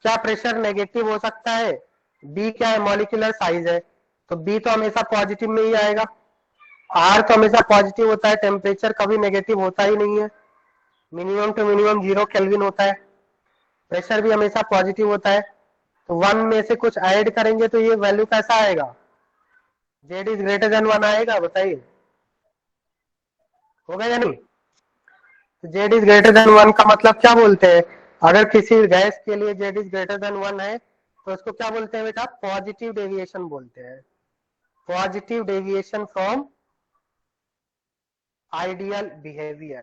क्या प्रेशर नेगेटिव हो सकता है, बी क्या है, मॉलिक्यूलर साइज है, तो बी तो हमेशा पॉजिटिव में ही आएगा, आर तो हमेशा पॉजिटिव होता है, टेम्परेचर कभी नेगेटिव होता ही नहीं है, मिनिमम टू मिनिमम 0 केल्विन होता है, प्रेशर भी हमेशा पॉजिटिव होता है, तो 1 में से कुछ ऐड करेंगे तो ये वैल्यू कैसा आएगा, जेड इज ग्रेटर देन 1 आएगा, बताइए होगा या नहीं। तो जेड इज ग्रेटर देन 1 का मतलब क्या बोलते हैं, अगर किसी गैस के लिए जेड इज ग्रेटर देन 1 है तो उसको क्या बोलते हैं बेटा, पॉजिटिव डेविएशन बोलते हैं, positive deviation from ideal behaviour,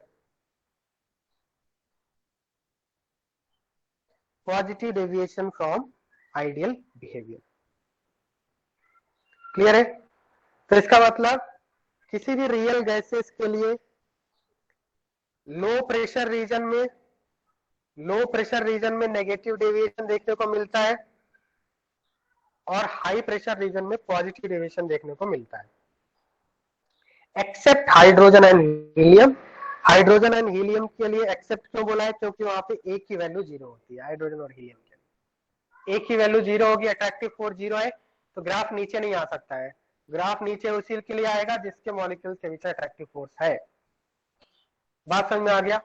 positive deviation from ideal behaviour, clear है। तो इसका मतलब किसी भी रियल गैसेस के लिए लो प्रेशर रीजन में, लो प्रेशर रीजन में नेगेटिव डेविएशन देखने को मिलता है और हाई प्रेशर रीजन में पॉजिटिव डेविएशन देखने को मिलता है, except hydrogen and helium. Hydrogen and helium के लिए एक्सेप्ट क्यों बोला है, क्योंकि वहां पे एक की वैल्यू 0 होती है, हाइड्रोजन और हीलियम के लिए एक की वैल्यू 0 होगी, अट्रैक्टिव फोर्स 0 है, तो ग्राफ नीचे नहीं आ सकता है, ग्राफ नीचे उसी के लिए आएगा जिसके मॉलिक्यूल के बीच अट्रैक्टिव फोर्स है। बात समझ में आ गया,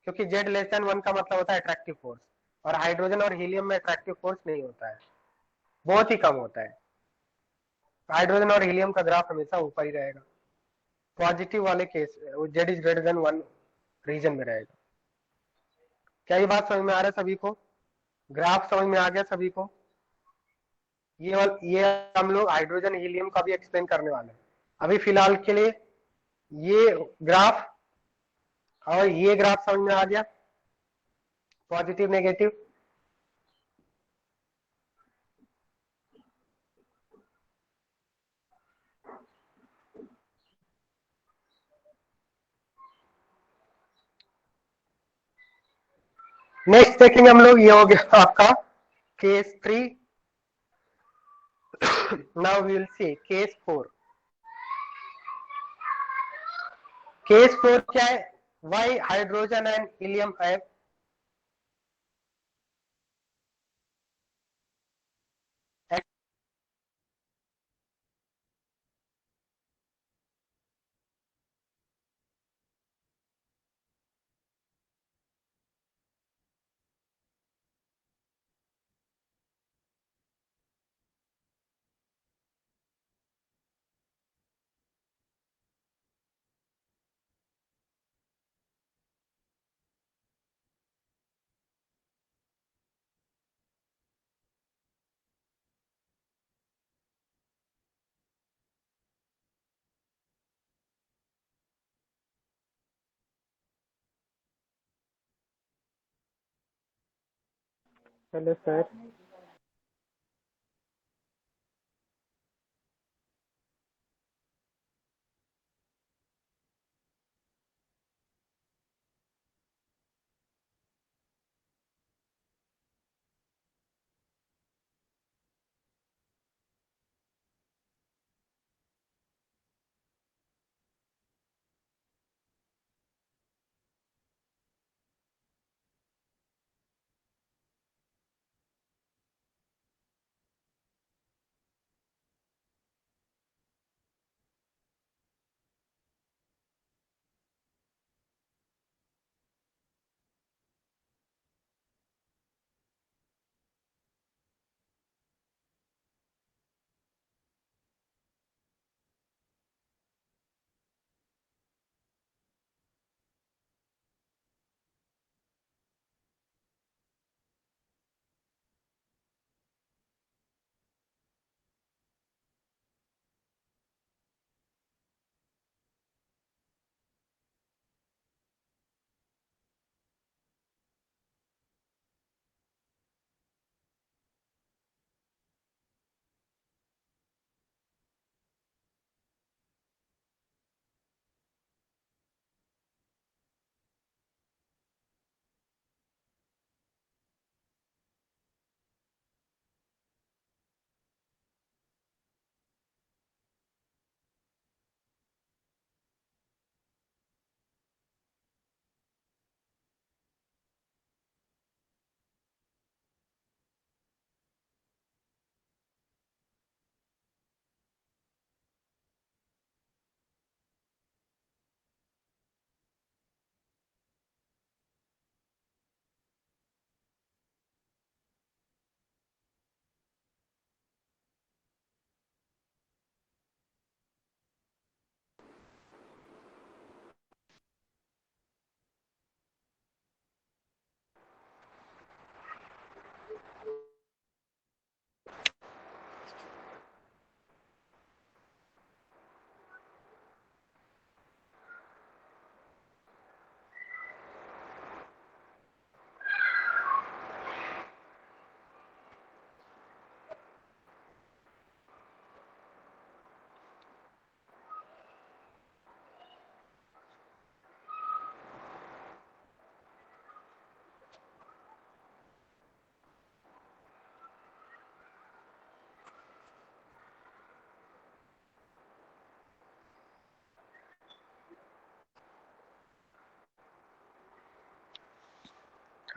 क्योंकि जेड लेस देन 1 का मतलब होता है अट्रैक्टिव फोर्स, और हाइड्रोजन और हीलियम में अट्रैक्टिव फोर्स नहीं होता है, बहुत ही कम होता है, हाइड्रोजन और हीलियम का ग्राफ हमेशा ऊपर ही रहेगा, पॉजिटिव वाले case Z is greater than 1 region में रहेगा। क्या ये बात समझ में आ रहा है सभी को, ग्राफ समझ में आ गया सभी को। ये हम लोग हाइड्रोजन हीलियम का भी एक्सप्लेन करने वाले हैं, अभी फिलहाल के लिए ये ग्राफ और ये ग्राफ समझ में आ गया, पॉजिटिव नेगेटिव। नेक्स्ट देखेंगे हम लोग, ये हो गया आपका case 3। Now we will see case 4। Case 4 क्या है, why hydrogen and helium have Hello, sir.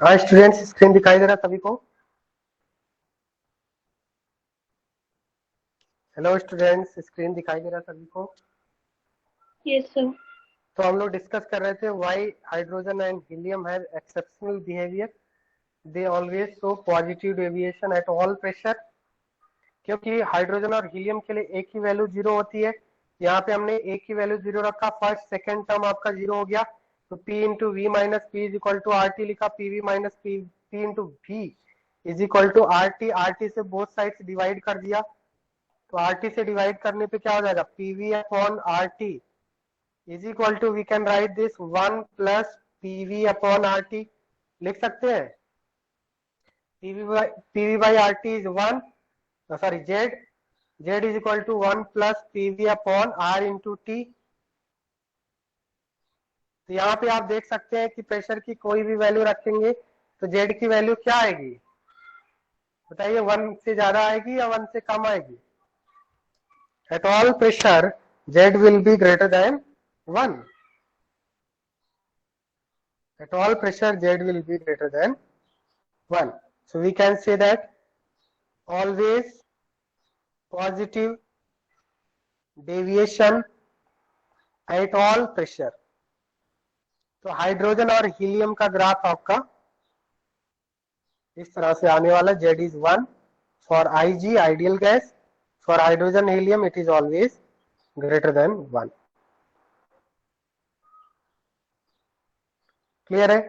हाँ स्टूडेंट्स, स्क्रीन दिखाई दे रहा सभी को? हेलो स्टूडेंट्स, स्क्रीन दिखाई दे रहा सभी को? Yes, sir. तो हम लोग डिस्कस कर रहे थे why hydrogen and helium have exceptional behaviour, they always show positive deviation eight all pressure. क्योंकि हाइड्रोजन और हीलियम के लिए एक ही वैल्यू जीरो होती है। यहाँ पे हमने एक ही वैल्यू जीरो रखा, फर्स्ट सेकंड टर्म आपका जीरो हो गया, तो P into V minus P is equal to R T लिखा, P V minus P into V is equal to R T से बोथ साइड्स डिवाइड कर दिया, तो आर टी से डिवाइड करने पे क्या हो जाएगा, P V upon R T is equal to, we can write this 1 plus P V upon R T, लिख सकते हैं। PV by R T is 1, sorry z is equal to 1 plus PV upon R into T. तो यहाँ पे आप देख सकते हैं कि प्रेशर की कोई भी वैल्यू रखेंगे तो z की वैल्यू क्या आएगी, बताइए, 1 से ज्यादा आएगी या 1 से कम आएगी? Eight all pressure z will be greater than 1, at all pressure z will be greater than 1. So we can say that always positive deviation at all pressure. तो हाइड्रोजन और हीलियम का ग्राफ आपका इस तरह से आने वाला, z is 1 for Ig ideal gas, for hydrogen helium it is always greater than 1. Clear है?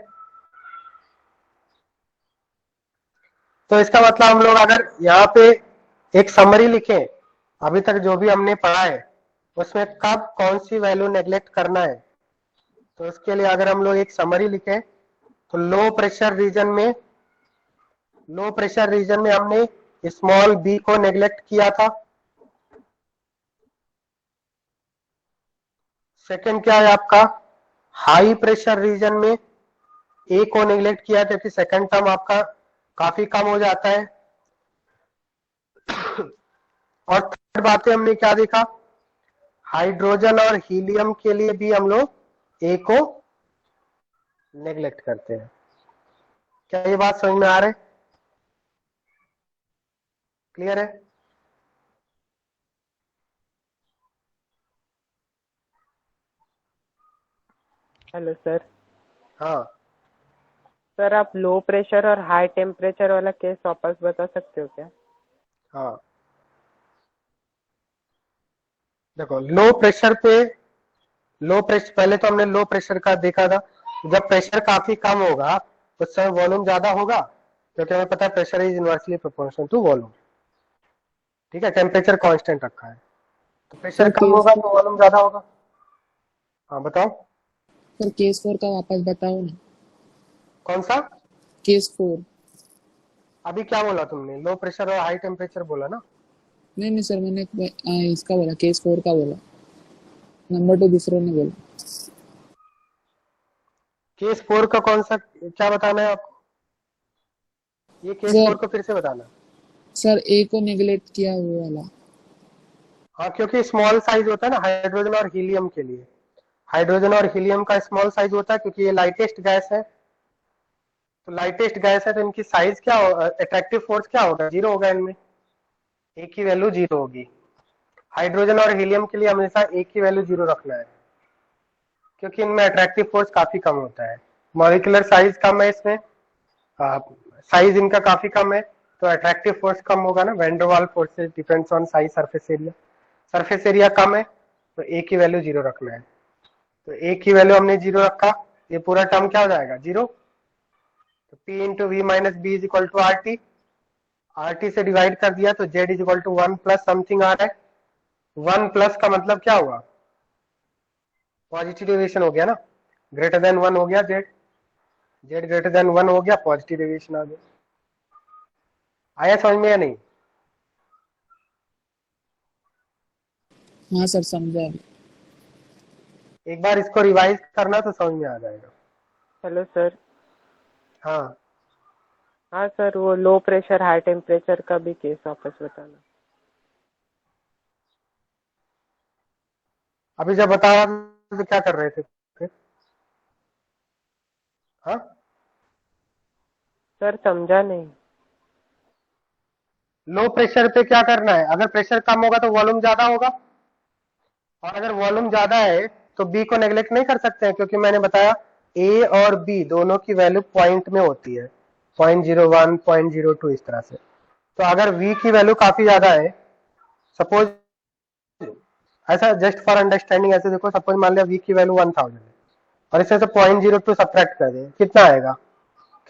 तो इसका मतलब हम लोग अगर यहाँ पे एक समरी लिखें, अभी तक जो भी हमने पढ़ा है उसमें कब कौन सी वैल्यू नेग्लेक्ट करना है, तो उसके लिए अगर हम लोग एक समरी लिखें तो लो प्रेशर रीजन में हमने स्मॉल बी को नेग्लेक्ट किया था। सेकंड क्या है आपका, हाई प्रेशर रीजन में ए को नेग्लेक्ट किया, क्योंकि सेकंड टर्म आपका काफी कम हो जाता है। और थर्ड बातें हमने क्या देखा, हाइड्रोजन और हीलियम के लिए भी हम लोग ए को नेग्लेक्ट करते हैं। क्या ये बात समझ में आ रहा है? क्लियर है? Hello sir. हाँ सर आप लो प्रेशर और हाई टेम्परेचर वाला केस वापस बता सकते हो क्या? हाँ, देखो लो प्रेशर पहले तो हमने लो प्रेशर का देखा था, जब प्रेशर काफी कम होगा उस समय वॉल्यूम ज्यादा होगा, क्योंकि हमें पता है pressure is inversely proportional to volume. ठीक है, टेम्परेचर कांस्टेंट रखा है, तो प्रेशर सर कम केस होगा तो वॉल्यूम ज्यादा होगा। हाँ बताओ, सर केस 4 का वापस बताओ ना। कौन सा? केस 4। अभी क्या बोला तुमने, लो प्रेशर और हाई टेम्परेचर बोला ना? नहीं सर, मैंने इसका बोला, केस 4 का बोला, नंबर 2 दूसरे ने बोला। केस 4 का कौन सा, क्या बताना है आपको? ये केस 4 सर को फिर से बताना। सर ए को नेग्लेक्ट किया हुआ वाला। हाँ, क्योंकि स्मॉल साइज होता है ना हाइड्रोजन और हीलियम के लिए, हाइड्रोजन और हीलियम का स्मॉल साइज होता है क्योंकि ये लाइटेस्ट गैस है, तो लाइटेस्ट गैस है तो इनकी साइज क्या हो, अट्रैक्टिव फोर्स क्या होगा, जीरो होगा, इनमें एक ही वैल्यू जीरो होगी। हाइड्रोजन और हीलियम के लिए हमेशा एक ही वैल्यू जीरो रखना है, क्योंकि इनमें अट्रैक्टिव फोर्स काफी कम होता है, मॉलिक्यूलर साइज कम है इसमें, साइज इनका काफी कम है, तो अट्रैक्टिव फोर्स कम होगा ना, van der Waals forces depends on size surface area कम है, तो एक ही वैल्यू जीरो रखना है, तो एक ही वैल्यू हमने जीरो रखा, ये पूरा टर्म क्या हो जाएगा, जीरो। तो P into V minus B is equal to R T से डिवाइड कर दिया, तो Z is equal to 1 plus something आ रहा है, 1 प्लस का मतलब क्या हुआ, पॉजिटिव डेविएशन हो गया ना, ग्रेटर देन 1 हो गया, Z ग्रेटर देन 1 हो गया, पॉजिटिव डेविएशन आ गया। आया समझ में या नहीं? हाँ सर, समझा। एक बार इसको रिवाइज करना तो समझ में आ जाएगा। Hello sir. हाँ हाँ सर, वो लो प्रेशर हाई टेम्परेचर का भी केस वापस बताना। अभी जब बता रहा था तो क्या कर रहे थे फिर? हाँ सर समझा नहीं। लो प्रेशर पे क्या करना है, अगर प्रेशर कम होगा तो वॉल्यूम ज्यादा होगा, और अगर वॉल्यूम ज्यादा है तो बी को नेग्लेक्ट नहीं कर सकते हैं, क्योंकि मैंने बताया ए और बी दोनों की वैल्यू पॉइंट में होती है, 0.01 0.02 इस तरह से। तो अगर वी की वैल्यू काफी ज्यादा है, सपोज ऐसा जस्ट फॉर अंडरस्टैंडिंग ऐसे देखो, सपोज मान लिया वी की वैल्यू 1000 है और इससे से 0.02 सब्ट्रैक्ट कर दें, कितना आएगा?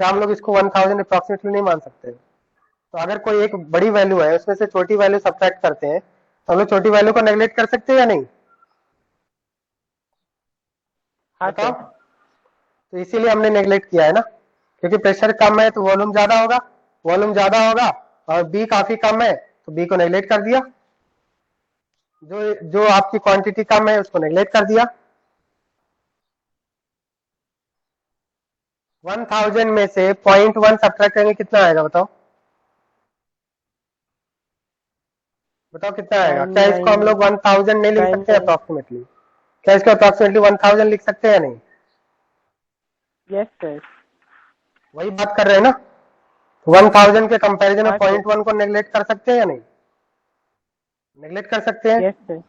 क्या हम लोग इसको 1000 अप्रोक्सीमेटली नहीं मान सकते? तो अगर कोई एक बड़ी वैल्यू है उसमें से छोटी वैल्यू सब्ट्रैक्ट करते हैं तो हम लोग छोटी वैल्यू को नेग्लेक्ट कर सकते हैं या नहीं? हाँ बताओ। सर। तो इसीलिए हमने नेग्लेक्ट किया है ना, क्योंकि प्रेशर कम है तो वॉल्यूम ज्यादा होगा, वॉल्यूम ज्यादा होगा और बी काफी कम है तो बी को नेग्लेक्ट कर दिया, जो जो आपकी क्वांटिटी कम है उसको नेग्लेक्ट कर दिया। 1000 में से 0.1 सब्ट्रैक्ट करेंगे, कितना आएगा बताओ? बताओ कितना आएगा? क्या इसको हम लोग 1000 नहीं लिख सकते अप्रोक्सीमेटली? क्या इसको अप्रोक्सीमेटली 1000 लिख सकते हैं या नहीं? Yes sir. वही बात कर रहे हैं ना, 1000 के कंपैरिजन में हाँ सर। 0.1 को नेग्लेक्ट कर सकते हैं या नहीं? नेग्लेक्ट कर सकते हैं। Yes sir.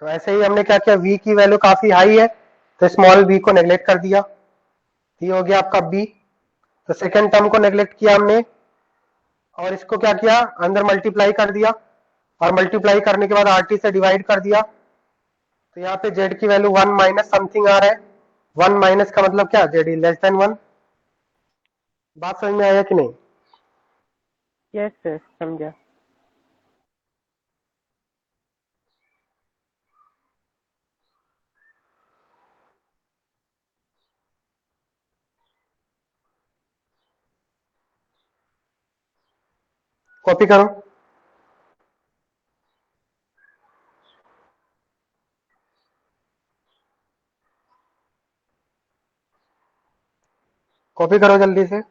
तो ऐसे ही हमने क्या किया, v की वैल्यू काफी हाई है तो स्मॉल v को नेग्लेक्ट कर दिया, ये हो गया आपका b। तो सेकेंड टर्म को नेग्लेक्ट किया हमने और इसको क्या किया, अंदर मल्टीप्लाई कर दिया, और मल्टीप्लाई करने के बाद RT से डिवाइड कर दिया। तो यहाँ पे z की वैल्यू 1 माइनस समथिंग आ रहा है, 1 माइनस का मतलब क्या, z इज लेस देन 1। बात समझ में आया कि नहीं? यस सर समझा। कॉपी करो। कॉपी करो जल्दी से।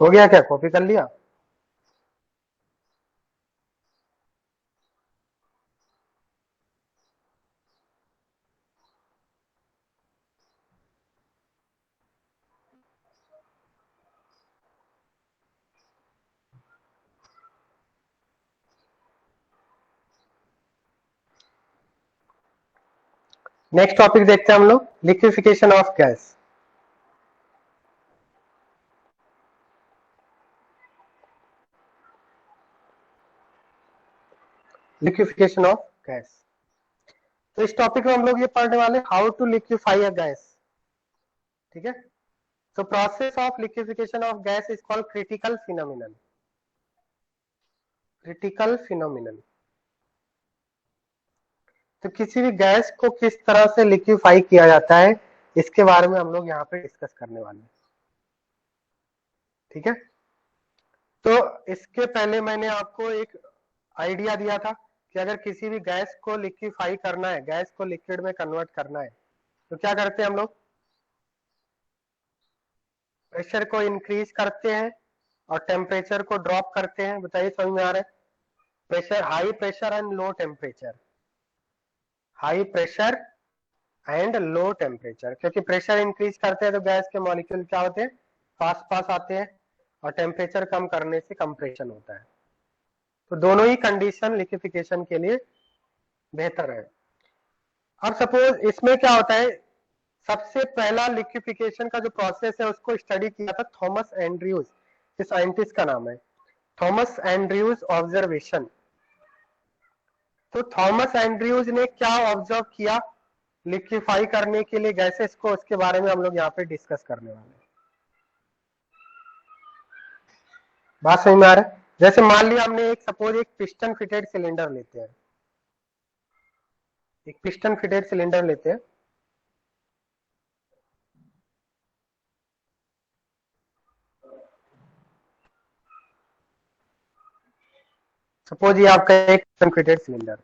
हो गया क्या, कॉपी कर लिया? नेक्स्ट टॉपिक देखते हैं हम लोग, liquefaction of gas. Liquefaction of gas, तो इस टॉपिक में हम लोग ये पढ़ने वाले how to liquefy a gas. ठीक है, so process of liquefaction of gas is called critical phenomenon। critical phenomenon, तो किसी भी गैस को किस तरह से लिक्विफाई किया जाता है इसके बारे में हम लोग यहाँ पे डिस्कस करने वाले हैं। ठीक है, तो इसके पहले मैंने आपको एक आइडिया दिया था कि अगर किसी भी गैस को लिक्विफाई करना है, गैस को लिक्विड में कन्वर्ट करना है, तो क्या करते हैं हम लोग, प्रेशर को इंक्रीज करते हैं और टेम्परेचर को ड्रॉप करते हैं। बताइए समझ में आ रहा है? Pressure, high pressure and low temperature, high pressure and low temperature, क्योंकि प्रेशर इंक्रीज करते हैं तो गैस के मॉलिक्यूल क्या होते हैं, पास पास आते हैं, और टेम्परेचर कम करने से कंप्रेशन होता है। तो दोनों ही कंडीशन लिक्विफिकेशन के लिए बेहतर है। अब सपोज इसमें क्या होता है, सबसे पहला लिक्विफिकेशन का जो प्रोसेस है उसको स्टडी किया था थॉमस एंड्रयूज, इस साइंटिस्ट का नाम है थॉमस एंड्रयूज ऑब्जर्वेशन। तो थॉमस एंड्रयूज ने क्या ऑब्जर्व किया लिक्विफाई करने के लिए गैसेस को, उसके बारे में हम लोग यहाँ पे डिस्कस करने वाले हैं। बात समझ में आ रहा है? जैसे मान लिया हमने एक सपोज एक पिस्टन फिटेड सिलेंडर लेते हैं, एक पिस्टन फिटेड सिलेंडर लेते हैं। सपोज ये आपका एक पिस्टन फिटेड सिलेंडर,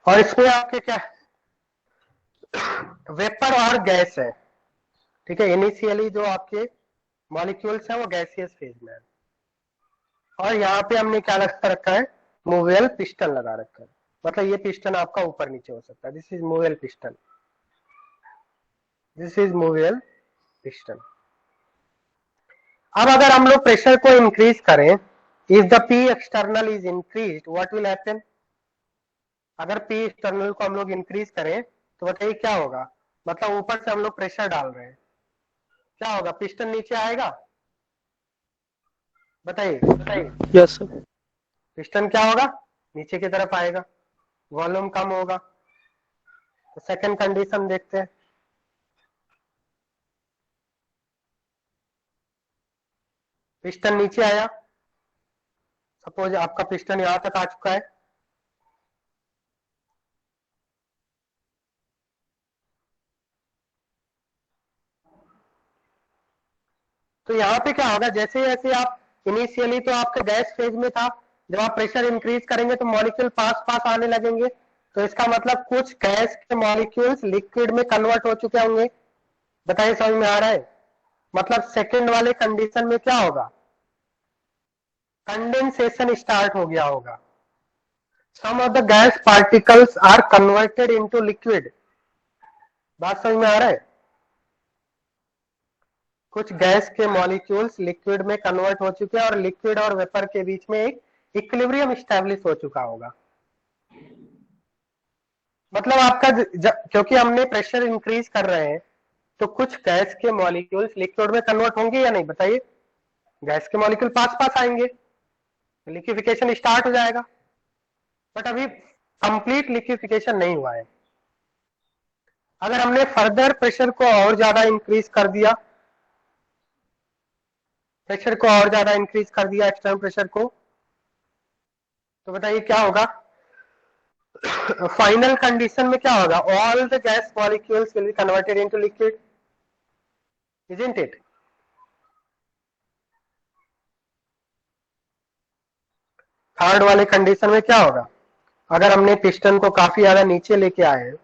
और इसमें आपके क्या वेपर और गैस है, ठीक है। इनिशियली जो आपके मॉलिक्यूल्स हैं वो गैसियस फेज में है, और यहाँ पे हमने क्या लगा रखा है, मूवेबल पिस्टन लगा रखा है। मतलब ये पिस्टन आपका ऊपर नीचे हो सकता है। This is movable piston, this is movable piston. अब अगर हम लोग प्रेशर को इंक्रीज करें, if the P external is increase, what will happen? अगर पी एक्सटर्नल को हम लोग इंक्रीज करें तो बताइए क्या होगा, मतलब ऊपर से हम लोग प्रेशर डाल रहे हैं, क्या होगा, पिस्टन नीचे आएगा? बताइए बताइए। Yes sir. पिस्टन क्या होगा, नीचे की तरफ आएगा, वॉल्यूम कम होगा। तो सेकंड कंडीशन देखते हैं। पिस्टन नीचे आया, सपोज आपका पिस्टन यहां तक आ चुका है, तो यहाँ पे क्या होगा, जैसे जैसे आप इनिशियली तो आपका गैस फेज में था, जब आप प्रेशर इंक्रीज करेंगे तो मॉलिक्यूल पास पास आने लगेंगे, तो इसका मतलब कुछ गैस के मॉलिक्यूल्स लिक्विड में कन्वर्ट हो चुके होंगे। बताइए समझ में आ रहा है? मतलब सेकंड वाले कंडीशन में क्या होगा, कंडेंसेशन स्टार्ट हो गया होगा। Some of the gas particles are converted into liquid. बात समझ में आ रहा है? कुछ गैस के मॉलिक्यूल्स लिक्विड में कन्वर्ट हो चुके हैं और लिक्विड और वेपर के बीच में एक इक्विलिब्रियम स्टैब्लिश हो चुका होगा। मतलब आपका क्योंकि हमने प्रेशर इंक्रीज कर रहे हैं तो कुछ गैस के मॉलिक्यूल्स लिक्विड में कन्वर्ट होंगे या नहीं? बताइए, गैस के मॉलिक्यूल पास पास आएंगे, लिक्विफिकेशन स्टार्ट हो जाएगा। बट अभी कंप्लीट लिक्विफिकेशन नहीं हुआ है। अगर हमने फर्दर प्रेशर को और ज्यादा इंक्रीज कर दिया, प्रेशर को और ज्यादा इंक्रीज कर दिया एक्सटर्नल प्रेशर को, तो बताइए क्या होगा, फाइनल कंडीशन में क्या होगा, all the gas molecules will be converted into liquid, isn't it? Third वाले कंडीशन में क्या होगा, अगर हमने पिस्टन को काफी ज्यादा नीचे लेके आए हैं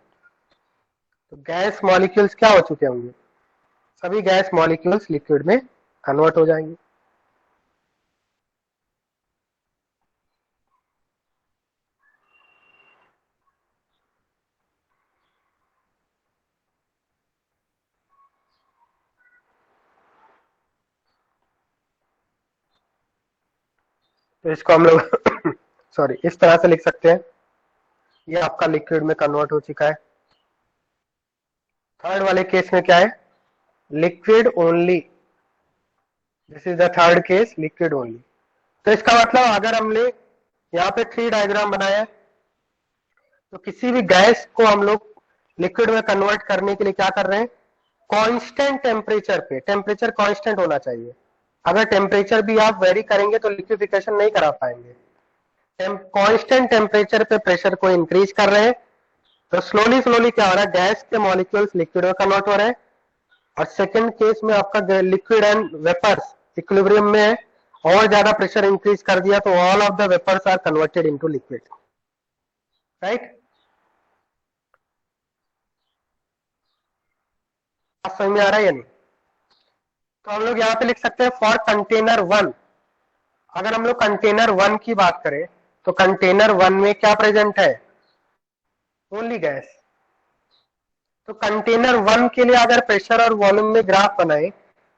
तो गैस मॉलिक्यूल्स क्या हो चुके होंगे, सभी गैस मॉलिक्यूल्स लिक्विड में कन्वर्ट हो जाएंगे। तो इसको हम लोग सॉरी इस तरह से लिख सकते हैं, ये आपका लिक्विड में कन्वर्ट हो चुका है। थर्ड वाले केस में क्या है, liquid only, this is the third case, liquid only. तो इसका मतलब अगर हमने यहाँ पे 3 डायग्राम बनाया है, तो किसी भी गैस को हम लोग लिक्विड में कन्वर्ट करने के लिए क्या कर रहे हैं, कांस्टेंट टेम्परेचर पे, टेम्परेचर कांस्टेंट होना चाहिए। अगर टेम्परेचर भी आप वेरी करेंगे तो लिक्विफिकेशन नहीं करा पाएंगे। कांस्टेंट टेम्परेचर पे प्रेशर को इंक्रीज कर रहे हैं, तो स्लोली स्लोली क्या हो रहा है, गैस के मॉलिक्यूल्स लिक्विड में कन्वर्ट हो रहे हैं, और सेकंड केस में आपका लिक्विड एंड वेपर्स इक्विलिब्रियम में है, और ज्यादा प्रेशर इंक्रीज कर दिया तो all of the vapours are converted into liquid, right. समझ में आ रहा है या नहीं? तो हम लोग यहाँ पे लिख सकते हैं फॉर कंटेनर 1, अगर हम लोग कंटेनर 1 की बात करें तो कंटेनर 1 में क्या प्रेजेंट है? Only gas. तो कंटेनर 1 के लिए अगर प्रेशर और वॉल्यूम में ग्राफ बनाए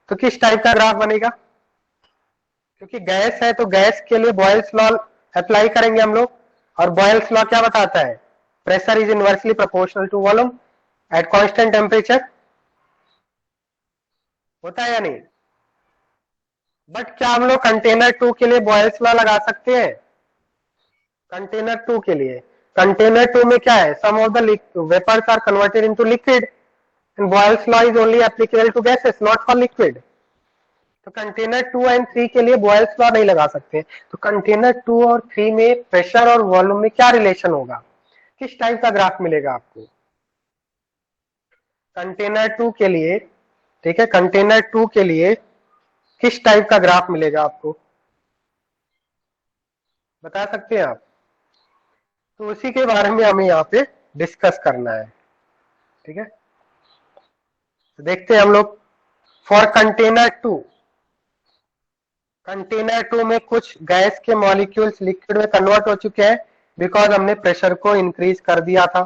तो किस टाइप का ग्राफ बनेगा? क्योंकि गैस है तो गैस के लिए बॉयल्स लॉ अप्लाई करेंगे हम लोग, और बॉयल्स लॉ क्या बताता है? Pressure is inversely proportional to volume at constant temperature, होता है या नहीं? बट क्या हम लोग कंटेनर 2 के लिए बॉयल्स लॉ लगा सकते हैं? कंटेनर 2 के लिए, कंटेनर 2 में क्या है? Some of the vapours are converted into liquid and Boyle's law is only applicable to gases not for liquid. तो कंटेनर 2 एंड 3 के लिए बॉयल्स लॉ नहीं लगा सकते। तो कंटेनर 2 और 3 में प्रेशर और वॉल्यूम में क्या रिलेशन होगा? किस टाइप का ग्राफ मिलेगा आपको कंटेनर 2 के लिए? ठीक है, कंटेनर 2 के लिए किस टाइप का ग्राफ मिलेगा आपको, बता सकते हैं आप? तो उसी के बारे में हमें यहाँ पे डिस्कस करना है, ठीक है। तो देखते हैं हम लोग फॉर कंटेनर 2, कंटेनर 2 में कुछ गैस के मॉलिक्यूल्स लिक्विड में कन्वर्ट हो चुके हैं बिकॉज हमने प्रेशर को इंक्रीज कर दिया था।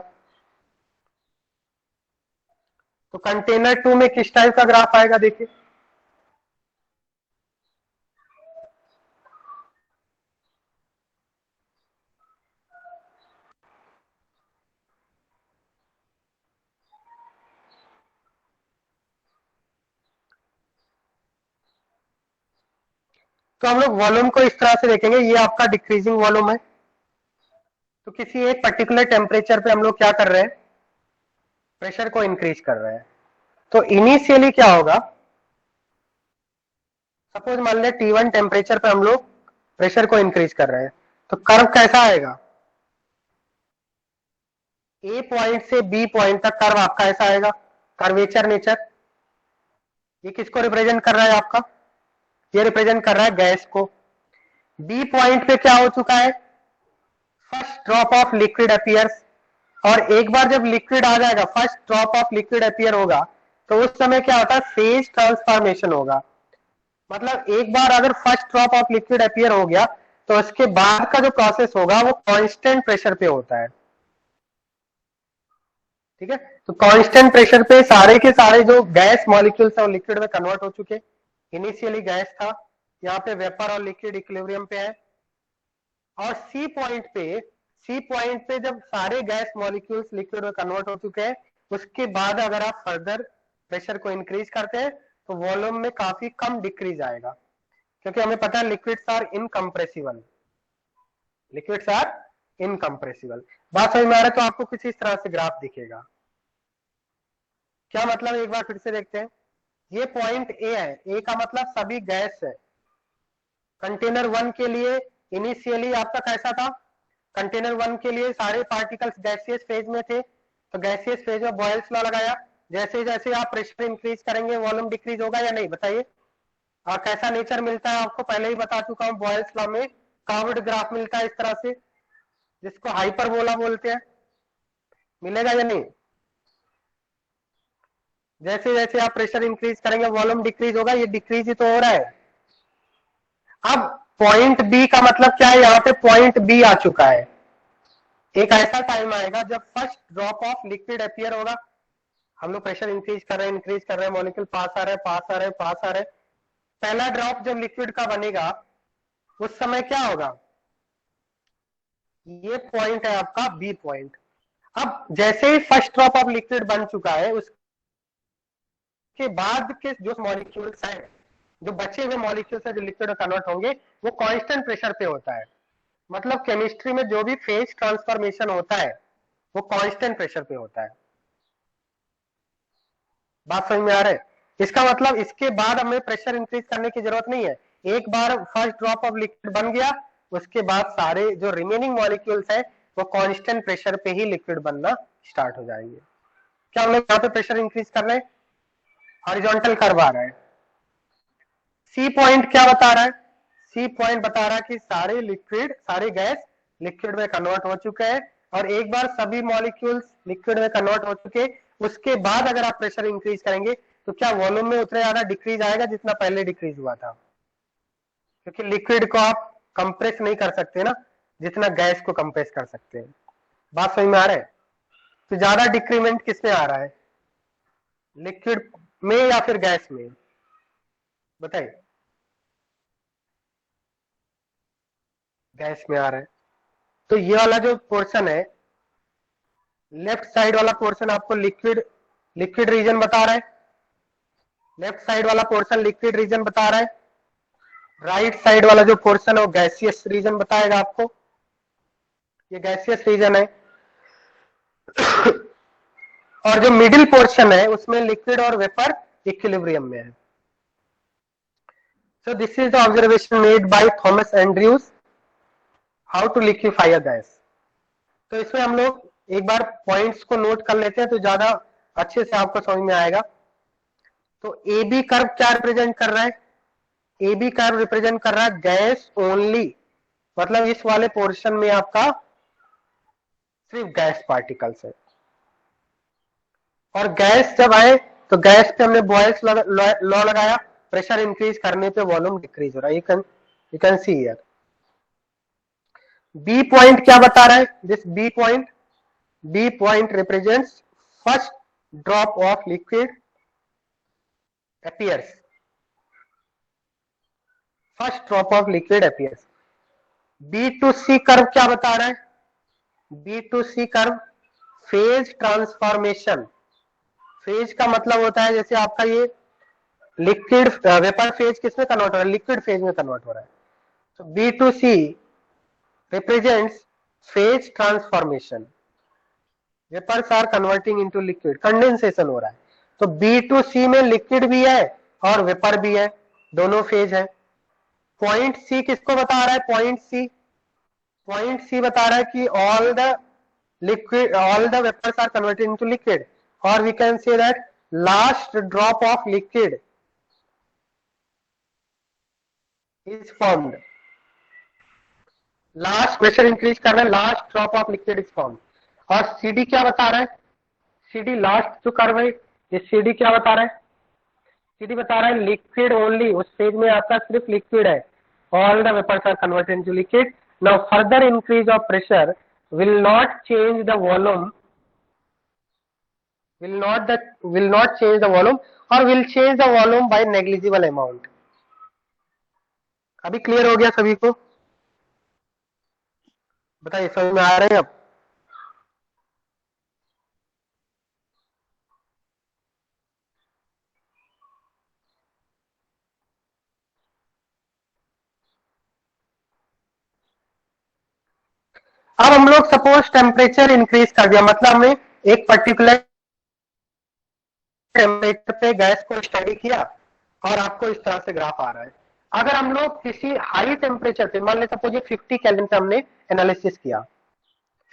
तो कंटेनर 2 में किस टाइप का ग्राफ आएगा देखिए, तो हम लोग वॉल्यूम को इस तरह से देखेंगे, ये आपका डिक्रीजिंग वॉल्यूम है। तो किसी एक पर्टिकुलर टेम्परेचर पे हम लोग क्या कर रहे हैं? प्रेशर को इंक्रीज कर रहे हैं। तो इनिशियली क्या होगा? सपोज मान ले T1 टेम्परेचर पे हम लोग प्रेशर को इंक्रीज कर रहे हैं, तो कर्व कैसा आएगा? ए पॉइंट से बी पॉइंट तक कर्व आपका ऐसा आएगा, कर्वेचर नेचर। ये किसको रिप्रेजेंट कर रहा है आपका? ये रिप्रेजेंट कर रहा है गैस को। बी पॉइंट पे क्या हो चुका है? First drop of liquid appears, और एक बार जब लिक्विड आ जाएगा, first drop of liquid appear होगा, तो उस समय क्या होता है? फेज ट्रांसफॉर्मेशन होगा। मतलब एक बार अगर first drop of liquid appear हो गया तो उसके बाद का जो प्रोसेस होगा वो कांस्टेंट प्रेशर पे होता है, ठीक है। तो कांस्टेंट प्रेशर पे सारे के सारे जो गैस मॉलिक्यूल्स है वो लिक्विड में कन्वर्ट हो चुके। इनिशियली गैस था, यहाँ पे वेपर और लिक्विड इक्विलिब्रियम पे है। और सी पॉइंट पे जब सारे गैस मॉलिक्यूल्स लिक्विड में कन्वर्ट हो चुके हैं, उसके बाद अगर आप फर्दर प्रेशर को इंक्रीज करते हैं तो वॉल्यूम में काफी कम डिक्रीज आएगा, क्योंकि हमें पता है liquids are incompressible, liquids are incompressible. बात समझ में आ रहा है? तो आपको किसी इस तरह से ग्राफ दिखेगा। क्या मतलब, एक बार फिर से देखते हैं। ये पॉइंट ए है, ए का मतलब सभी गैस है। कंटेनर 1 के लिए इनिशियली आपका कैसा था? कंटेनर 1 के लिए सारे पार्टिकल्स गैसियस फेज में थे, तो गैसियस फेज में बॉयल्स लॉ लगाया। जैसे जैसे आप प्रेशर इंक्रीज करेंगे वॉल्यूम डिक्रीज होगा या नहीं, बताइए। कैसा नेचर मिलता है आपको पहले ही बता चुका हूं, बॉयल्स लॉ में कर्व्ड ग्राफ मिलता है इस तरह से, जिसको हाइपरबोला बोलते हैं। मिलेगा या नहीं? जैसे जैसे आप प्रेशर इंक्रीज करेंगे वॉल्यूम डिक्रीज होगा, ये डिक्रीज ही तो हो रहा है। अब पॉइंट बी का मतलब क्या है? यहाँ पे पॉइंट बी आ चुका है। एक ऐसा टाइम आएगा जब first drop of liquid appear होगा, हम लोग प्रेशर इंक्रीज कर रहे हैं, मॉलिक्यूल पास आ रहे हैं। पहला ड्रॉप जब लिक्विड का बनेगा उस समय क्या होगा? ये पॉइंट है आपका बी पॉइंट। अब जैसे ही फर्स्ट ड्रॉप ऑफ लिक्विड बन चुका है, उसके बाद के जो मॉलिक्यूल्स हैं, जो बचे हुए मॉलिक्यूल्स हैं जो लिक्विड में कन्वर्ट होंगे, वो कांस्टेंट प्रेशर पे होता है। मतलब केमिस्ट्री में जो भी फेज ट्रांसफॉर्मेशन होता है वो कांस्टेंट प्रेशर पे होता है। बात समझ में आ रहा है? इसका मतलब इसके बाद हमें प्रेशर इंक्रीज करने की जरूरत नहीं है। एक बार फर्स्ट ड्रॉप ऑफ लिक्विड बन गया, उसके बाद सारे जो रिमेनिंग मॉलिक्यूल्स है वो कांस्टेंट प्रेशर पे ही लिक्विड बनना स्टार्ट हो जाएंगे। क्या हम लोग यहाँ पे प्रेशर इंक्रीज कर रहे हैं? हॉरिजॉन्टल कर्व आ रहा है। सी पॉइंट क्या बता रहा है? सी पॉइंट बता रहा कि सारे गैस लिक्विड में कन्वर्ट हो चुके हैं, और एक बार सभी मॉलिक्यूल्स लिक्विड में कन्वर्ट हो चुके, उसके बाद अगर आप प्रेशर इंक्रीज करेंगे तो क्या वॉल्यूम में उतना ज्यादा डिक्रीज आएगा जितना पहले डिक्रीज हुआ था? क्योंकि लिक्विड को आप कंप्रेस नहीं कर सकते ना जितना गैस को कंप्रेस कर सकते हैं। बात समझ में आ रहा है? तो ज्यादा डिक्रीमेंट किसमें आ रहा है, लिक्विड में या फिर गैस में? बताइए। गैस में आ रहा है। तो ये वाला जो पोर्शन है, लेफ्ट साइड वाला पोर्शन आपको लिक्विड रीजन बता रहा है, लेफ्ट साइड वाला पोर्शन लिक्विड रीजन बता रहा है, राइट साइड वाला जो पोर्शन है वो गैसियस रीजन बताएगा आपको। ये गैसियस रीजन है। और जो मिडिल पोर्शन है उसमें लिक्विड और वेपर इक्विलिब्रियम में है। So this is the observation made by Thomas Andrews, how to liquefy a gas. तो इसमें हम लोग एक बार पॉइंट्स को नोट कर लेते हैं तो ज्यादा अच्छे से आपको समझ में आएगा। तो ए बी कर्व क्या रिप्रेजेंट कर रहा है? ए बी कर्व रिप्रेजेंट कर रहा है गैस ओनली, मतलब इस वाले पोर्शन में आपका सिर्फ गैस पार्टिकल्स है। और गैस जब आए तो गैस पे हमने बॉयल्स लॉ लगाया, प्रेशर इंक्रीज करने पे वॉल्यूम डिक्रीज हो रहा है। You can see here. B point क्या बता रहा है? This B point represents first drop of liquid appears, first drop of liquid appears। B to C curve क्या बता रहा है? B to C curve phase transformation. Phase का मतलब होता है जैसे आपका ये लिक्विड वेपर फेज किसमें कन्वर्ट हो रहा है? लिक्विड फेज में कन्वर्ट हो रहा है। तो B to C represents phase transformation, vapours are converting into liquid, condensation हो रहा है। तो बी टू सी में लिक्विड भी है और वेपर भी है, दोनों फेज है। पॉइंट सी किसको बता रहा है? पॉइंट सी बता रहा है कि all the vapours are converted into liquid, और we can say that last drop of liquid is formed. Last pressure increase कर रहा है, last drop of liquid is formed. और सीडी क्या बता रहा है? सीडी लास्ट जो कर्व है, ये सीडी क्या बता रहा है? सीडी बता रहा है लिक्विड ओनली, उस फेज में आपका सिर्फ लिक्विड है, all the vapours are converted into liquid. Now further increase of pressure will not change the volume, will not change the volume, or will change the volume by negligible amount। अभी clear हो गया सभी को? बताइए, समझ में आ रहे हैं अब? अब हम लोग सपोज टेम्परेचर इंक्रीज कर दिया, मतलब हमने एक पर्टिकुलर टेम्परेचर पे गैस को स्टडी किया और आपको इस तरह से ग्राफ आ रहा है। अगर हम लोग किसी हाई टेम्परेचर पे, मान ले सपोज ये 50 केल्विन पे हमने एनालिसिस किया,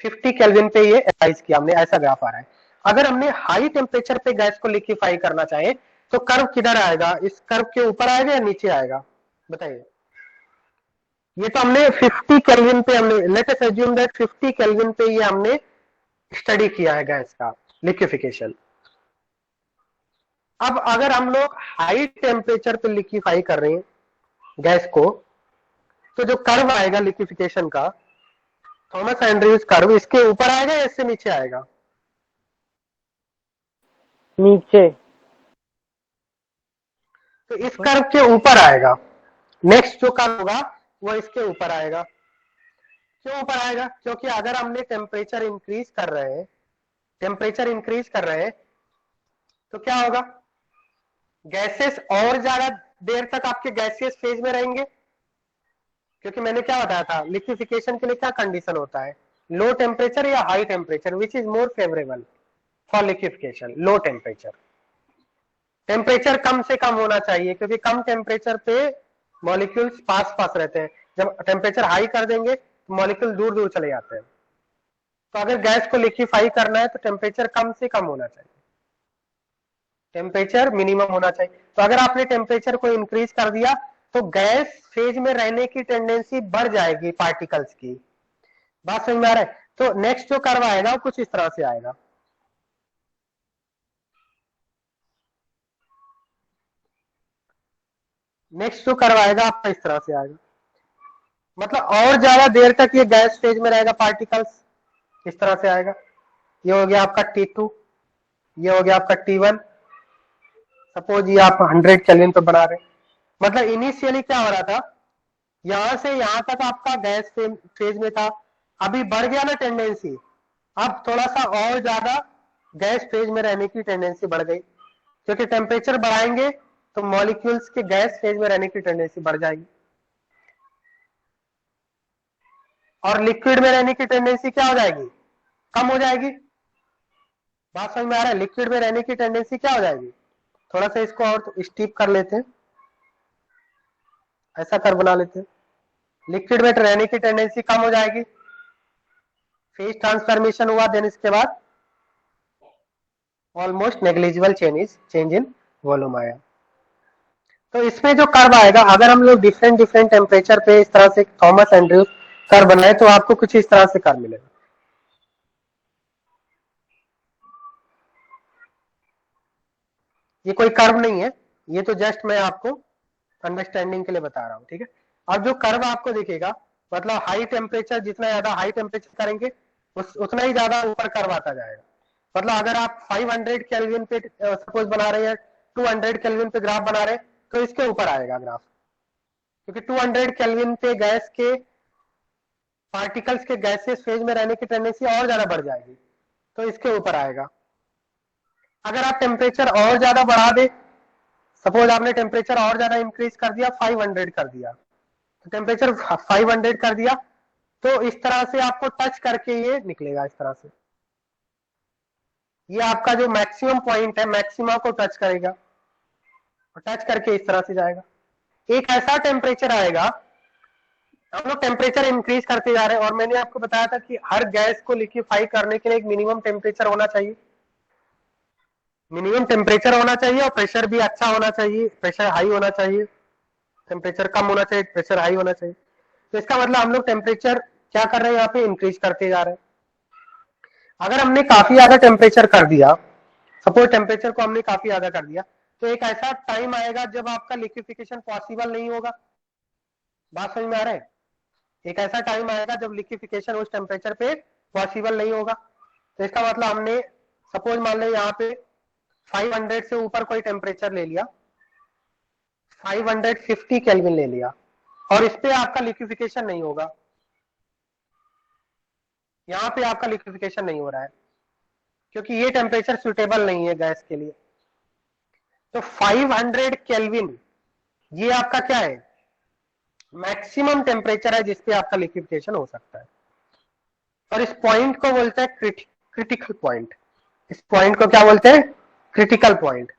50 केल्विन पे ये एनालाइज किया हमने, ऐसा ग्राफ आ रहा है। अगर हमने हाई टेम्परेचर पे गैस को लिक्विफाई करना चाहे तो कर्व किधर आएगा? इस कर्व के ऊपर आएगा या नीचे आएगा? बताइए। ये तो हमने 50 केल्विन पे हमने, let us assume that 50 kelvin पे ये हमने स्टडी किया है गैस का लिक्विफिकेशन। अब अगर हम लोग हाई टेम्परेचर पे लिक्विफाई कर रहे हैं गैस को, तो जो कर्व आएगा लिक्विफिकेशन का, थॉमस एंड्रयूज कर्व, इसके ऊपर आएगा या इससे नीचे आएगा? नीचे। तो इस कर्व के ऊपर आएगा। नेक्स्ट जो कर्व होगा वो इसके ऊपर आएगा। क्यों ऊपर आएगा? क्योंकि अगर हमने टेम्परेचर इंक्रीज कर रहे हैं तो क्या होगा? गैसेस और ज्यादा देर तक आपके गैसियस फेज में रहेंगे, क्योंकि मैंने क्या बताया था, लिक्विफिकेशन के लिए क्या कंडीशन होता है? लो टेम्परेचर या high temperature, which is more favourable for liquefaction? Low temperature. Temperature कम से कम होना चाहिए, क्योंकि कम टेम्परेचर पे मॉलिक्यूल्स पास रहते हैं। जब टेम्परेचर हाई कर देंगे तो मॉलिक्यूल दूर दूर चले जाते हैं। तो अगर गैस को लिक्विफाई करना है तो टेम्परेचर कम से कम होना चाहिए, टेम्परेचर मिनिमम होना चाहिए। तो अगर आपने टेम्परेचर को इंक्रीज कर दिया तो गैस फेज में रहने की टेंडेंसी बढ़ जाएगी पार्टिकल्स की। बात समझ में आ रहा है? तो नेक्स्ट जो कर्व आएगा वो कुछ इस तरह से आएगा। नेक्स्ट जो कर्व आएगा आपका इस तरह से आएगा, मतलब और ज्यादा देर तक ये गैस फेज में रहेगा पार्टिकल्स, इस तरह से आएगा। ये हो गया आपका T2, ये हो गया आपका T1। सपोज ये आप 100 केल्विन पे बना रहे, मतलब इनिशियली क्या हो रहा था, यहां से यहां तक आपका गैस फेज में था, अभी बढ़ गया ना टेंडेंसी, अब थोड़ा सा और ज्यादा गैस फेज में रहने की टेंडेंसी बढ़ गई, क्योंकि टेम्परेचर बढ़ाएंगे तो मॉलिक्यूल्स के गैस फेज में रहने की टेंडेंसी बढ़ जाएगी, और लिक्विड में रहने की टेंडेंसी क्या हो जाएगी, कम हो जाएगी। बात समझ में आ रहा है? लिक्विड में रहने की टेंडेंसी क्या हो जाएगी, थोड़ा सा इसको और तो स्टीप कर लेते हैं, ऐसा कर बना लेते हैं। लिक्विड में रहने की टेंडेंसी कम हो जाएगी, फेज ट्रांसफॉर्मेशन हुआ, देन इसके बाद almost negligible change in volume आया। तो इसमें जो कर्व आएगा, अगर हम लोग डिफरेंट डिफरेंट टेम्परेचर पे इस तरह से थॉमस एंड्रयूज कर्व बनाए तो आपको कुछ इस तरह से कर्व मिलेगा। ये कोई कर्व नहीं है, ये तो जस्ट मैं आपको अंडरस्टैंडिंग के लिए बता रहा हूं, ठीक है। अब जो कर्व आपको दिखेगा, मतलब हाई टेम्परेचर, जितना ज्यादा हाई टेम्परेचर करेंगे उतना ही ज्यादा ऊपर कर्व आता जाएगा। मतलब अगर आप 500 केल्विन पे सपोज बना रहे हैं, 200 केल्विन पे ग्राफ बना रहे हैं, तो इसके ऊपर आएगा ग्राफ, क्योंकि 200 केल्विन पे गैस के पार्टिकल्स के गैसेस फेज में रहने की टेंडेंसी और ज्यादा बढ़ जाएगी, तो इसके ऊपर आएगा। अगर आप टेम्परेचर और ज्यादा बढ़ा दे, सपोज आपने टेम्परेचर और ज्यादा इंक्रीज कर दिया, 500 कर दिया, तो टेम्परेचर 500 कर दिया, तो इस तरह से आपको टच करके ये निकलेगा, इस तरह से ये आपका जो मैक्सिमम पॉइंट है मैक्सिमा को टच करेगा, और टच करके इस तरह से जाएगा। एक ऐसा टेम्परेचर आएगा, हम लोग टेम्परेचर इंक्रीज करते जा रहे हैं, और मैंने आपको बताया था कि हर गैस को लिक्विफाई करने के लिए एक मिनिमम टेम्परेचर होना चाहिए, मिनिमम टेम्परेचर होना चाहिए, और प्रेशर भी अच्छा होना चाहिए, प्रेशर हाई होना चाहिए, टेम्परेचर कम होना चाहिए, प्रेशर हाई होना चाहिए। तो इसका मतलब हम लोग टेम्परेचर क्या कर रहे हैं, यहाँ पे इंक्रीज करते जा रहे हैं। अगर हमने काफी ज्यादा टेम्परेचर कर दिया, सपोज टेम्परेचर को हमने काफी ज्यादा कर दिया, तो एक ऐसा टाइम आएगा जब आपका लिक्विफिकेशन पॉसिबल नहीं होगा। बात समझ में आ रहा है? एक ऐसा टाइम आएगा जब लिक्विफिकेशन उस टेम्परेचर पे पॉसिबल नहीं होगा। तो इसका मतलब हमने सपोज मान लें यहाँ पे 500 से ऊपर कोई टेम्परेचर ले लिया, 550 केल्विन ले लिया, और इस पे आपका लिक्विफिकेशन नहीं होगा, यहाँ पे आपका लिक्विफिकेशन नहीं हो रहा है, क्योंकि ये टेम्परेचर सुटेबल नहीं है गैस के लिए। तो 500 केल्विन ये आपका क्या है, मैक्सिमम टेम्परेचर है जिसपे आपका लिक्विफिकेशन हो सकता है, और इस पॉइंट को बोलते हैं क्रिटिकल पॉइंट। इस पॉइंट को क्या बोलते हैं, क्रिटिकल पॉइंट।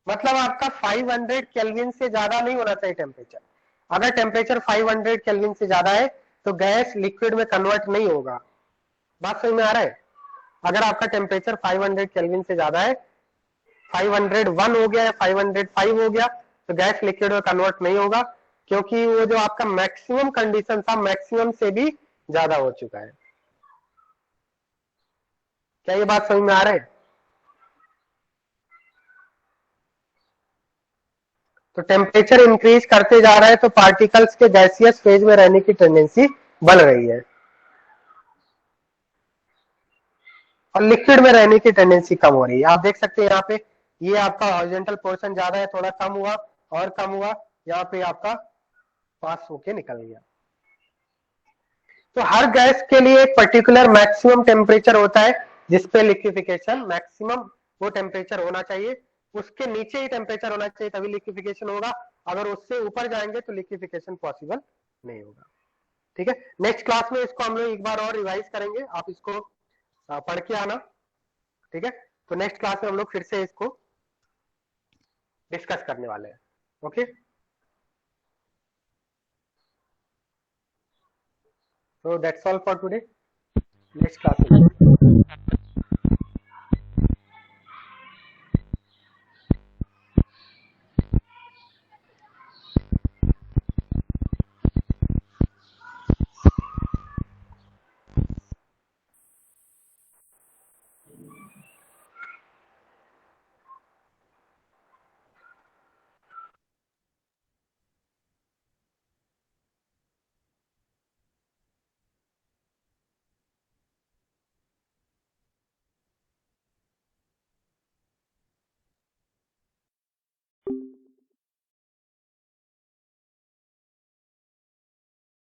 मतलब आपका 500 केल्विन से ज्यादा नहीं होना चाहिए टेम्परेचर। अगर टेम्परेचर 500 केल्विन से ज्यादा है तो गैस लिक्विड में कन्वर्ट नहीं होगा। बात समझ में आ रहा है? अगर आपका टेम्परेचर 500 केल्विन से ज्यादा है, 501 हो गया या 505 हो गया, तो गैस लिक्विड में कन्वर्ट नहीं होगा, क्योंकि वो जो आपका मैक्सिमम कंडीशन था मैक्सिमम से भी ज्यादा हो चुका है। क्या ये बात समझ में आ रहा है? तो टेम्परेचर इंक्रीज करते जा रहा है तो पार्टिकल्स के गैसियस फेज में रहने की टेंडेंसी बढ़ रही है, और लिक्विड में रहने की टेंडेंसी कम हो रही है। आप देख सकते हैं यहाँ पे ये आपका हॉरिजॉन्टल पोर्शन ज्यादा है, थोड़ा कम हुआ और कम हुआ, यहाँ पे आपका पास होके निकल गया। तो हर गैस के लिए एक पर्टिकुलर मैक्सिमम टेम्परेचर होता है जिसपे लिक्विफिकेशन मैक्सिमम वो टेम्परेचर होना चाहिए, उसके नीचे ही टेम्परेचर होना चाहिए तभी लिक्विफिकेशन होगा। अगर उससे ऊपर जाएंगे तो लिक्विफिकेशन पॉसिबल नहीं होगा। ठीक है, नेक्स्ट क्लास में इसको हम लोग एक बार और रिवाइज करेंगे, आप इसको पढ़ के आना। ठीक है, तो नेक्स्ट क्लास में हम लोग फिर से इसको डिस्कस करने वाले हैं। Okay, so that's all for today. Next class.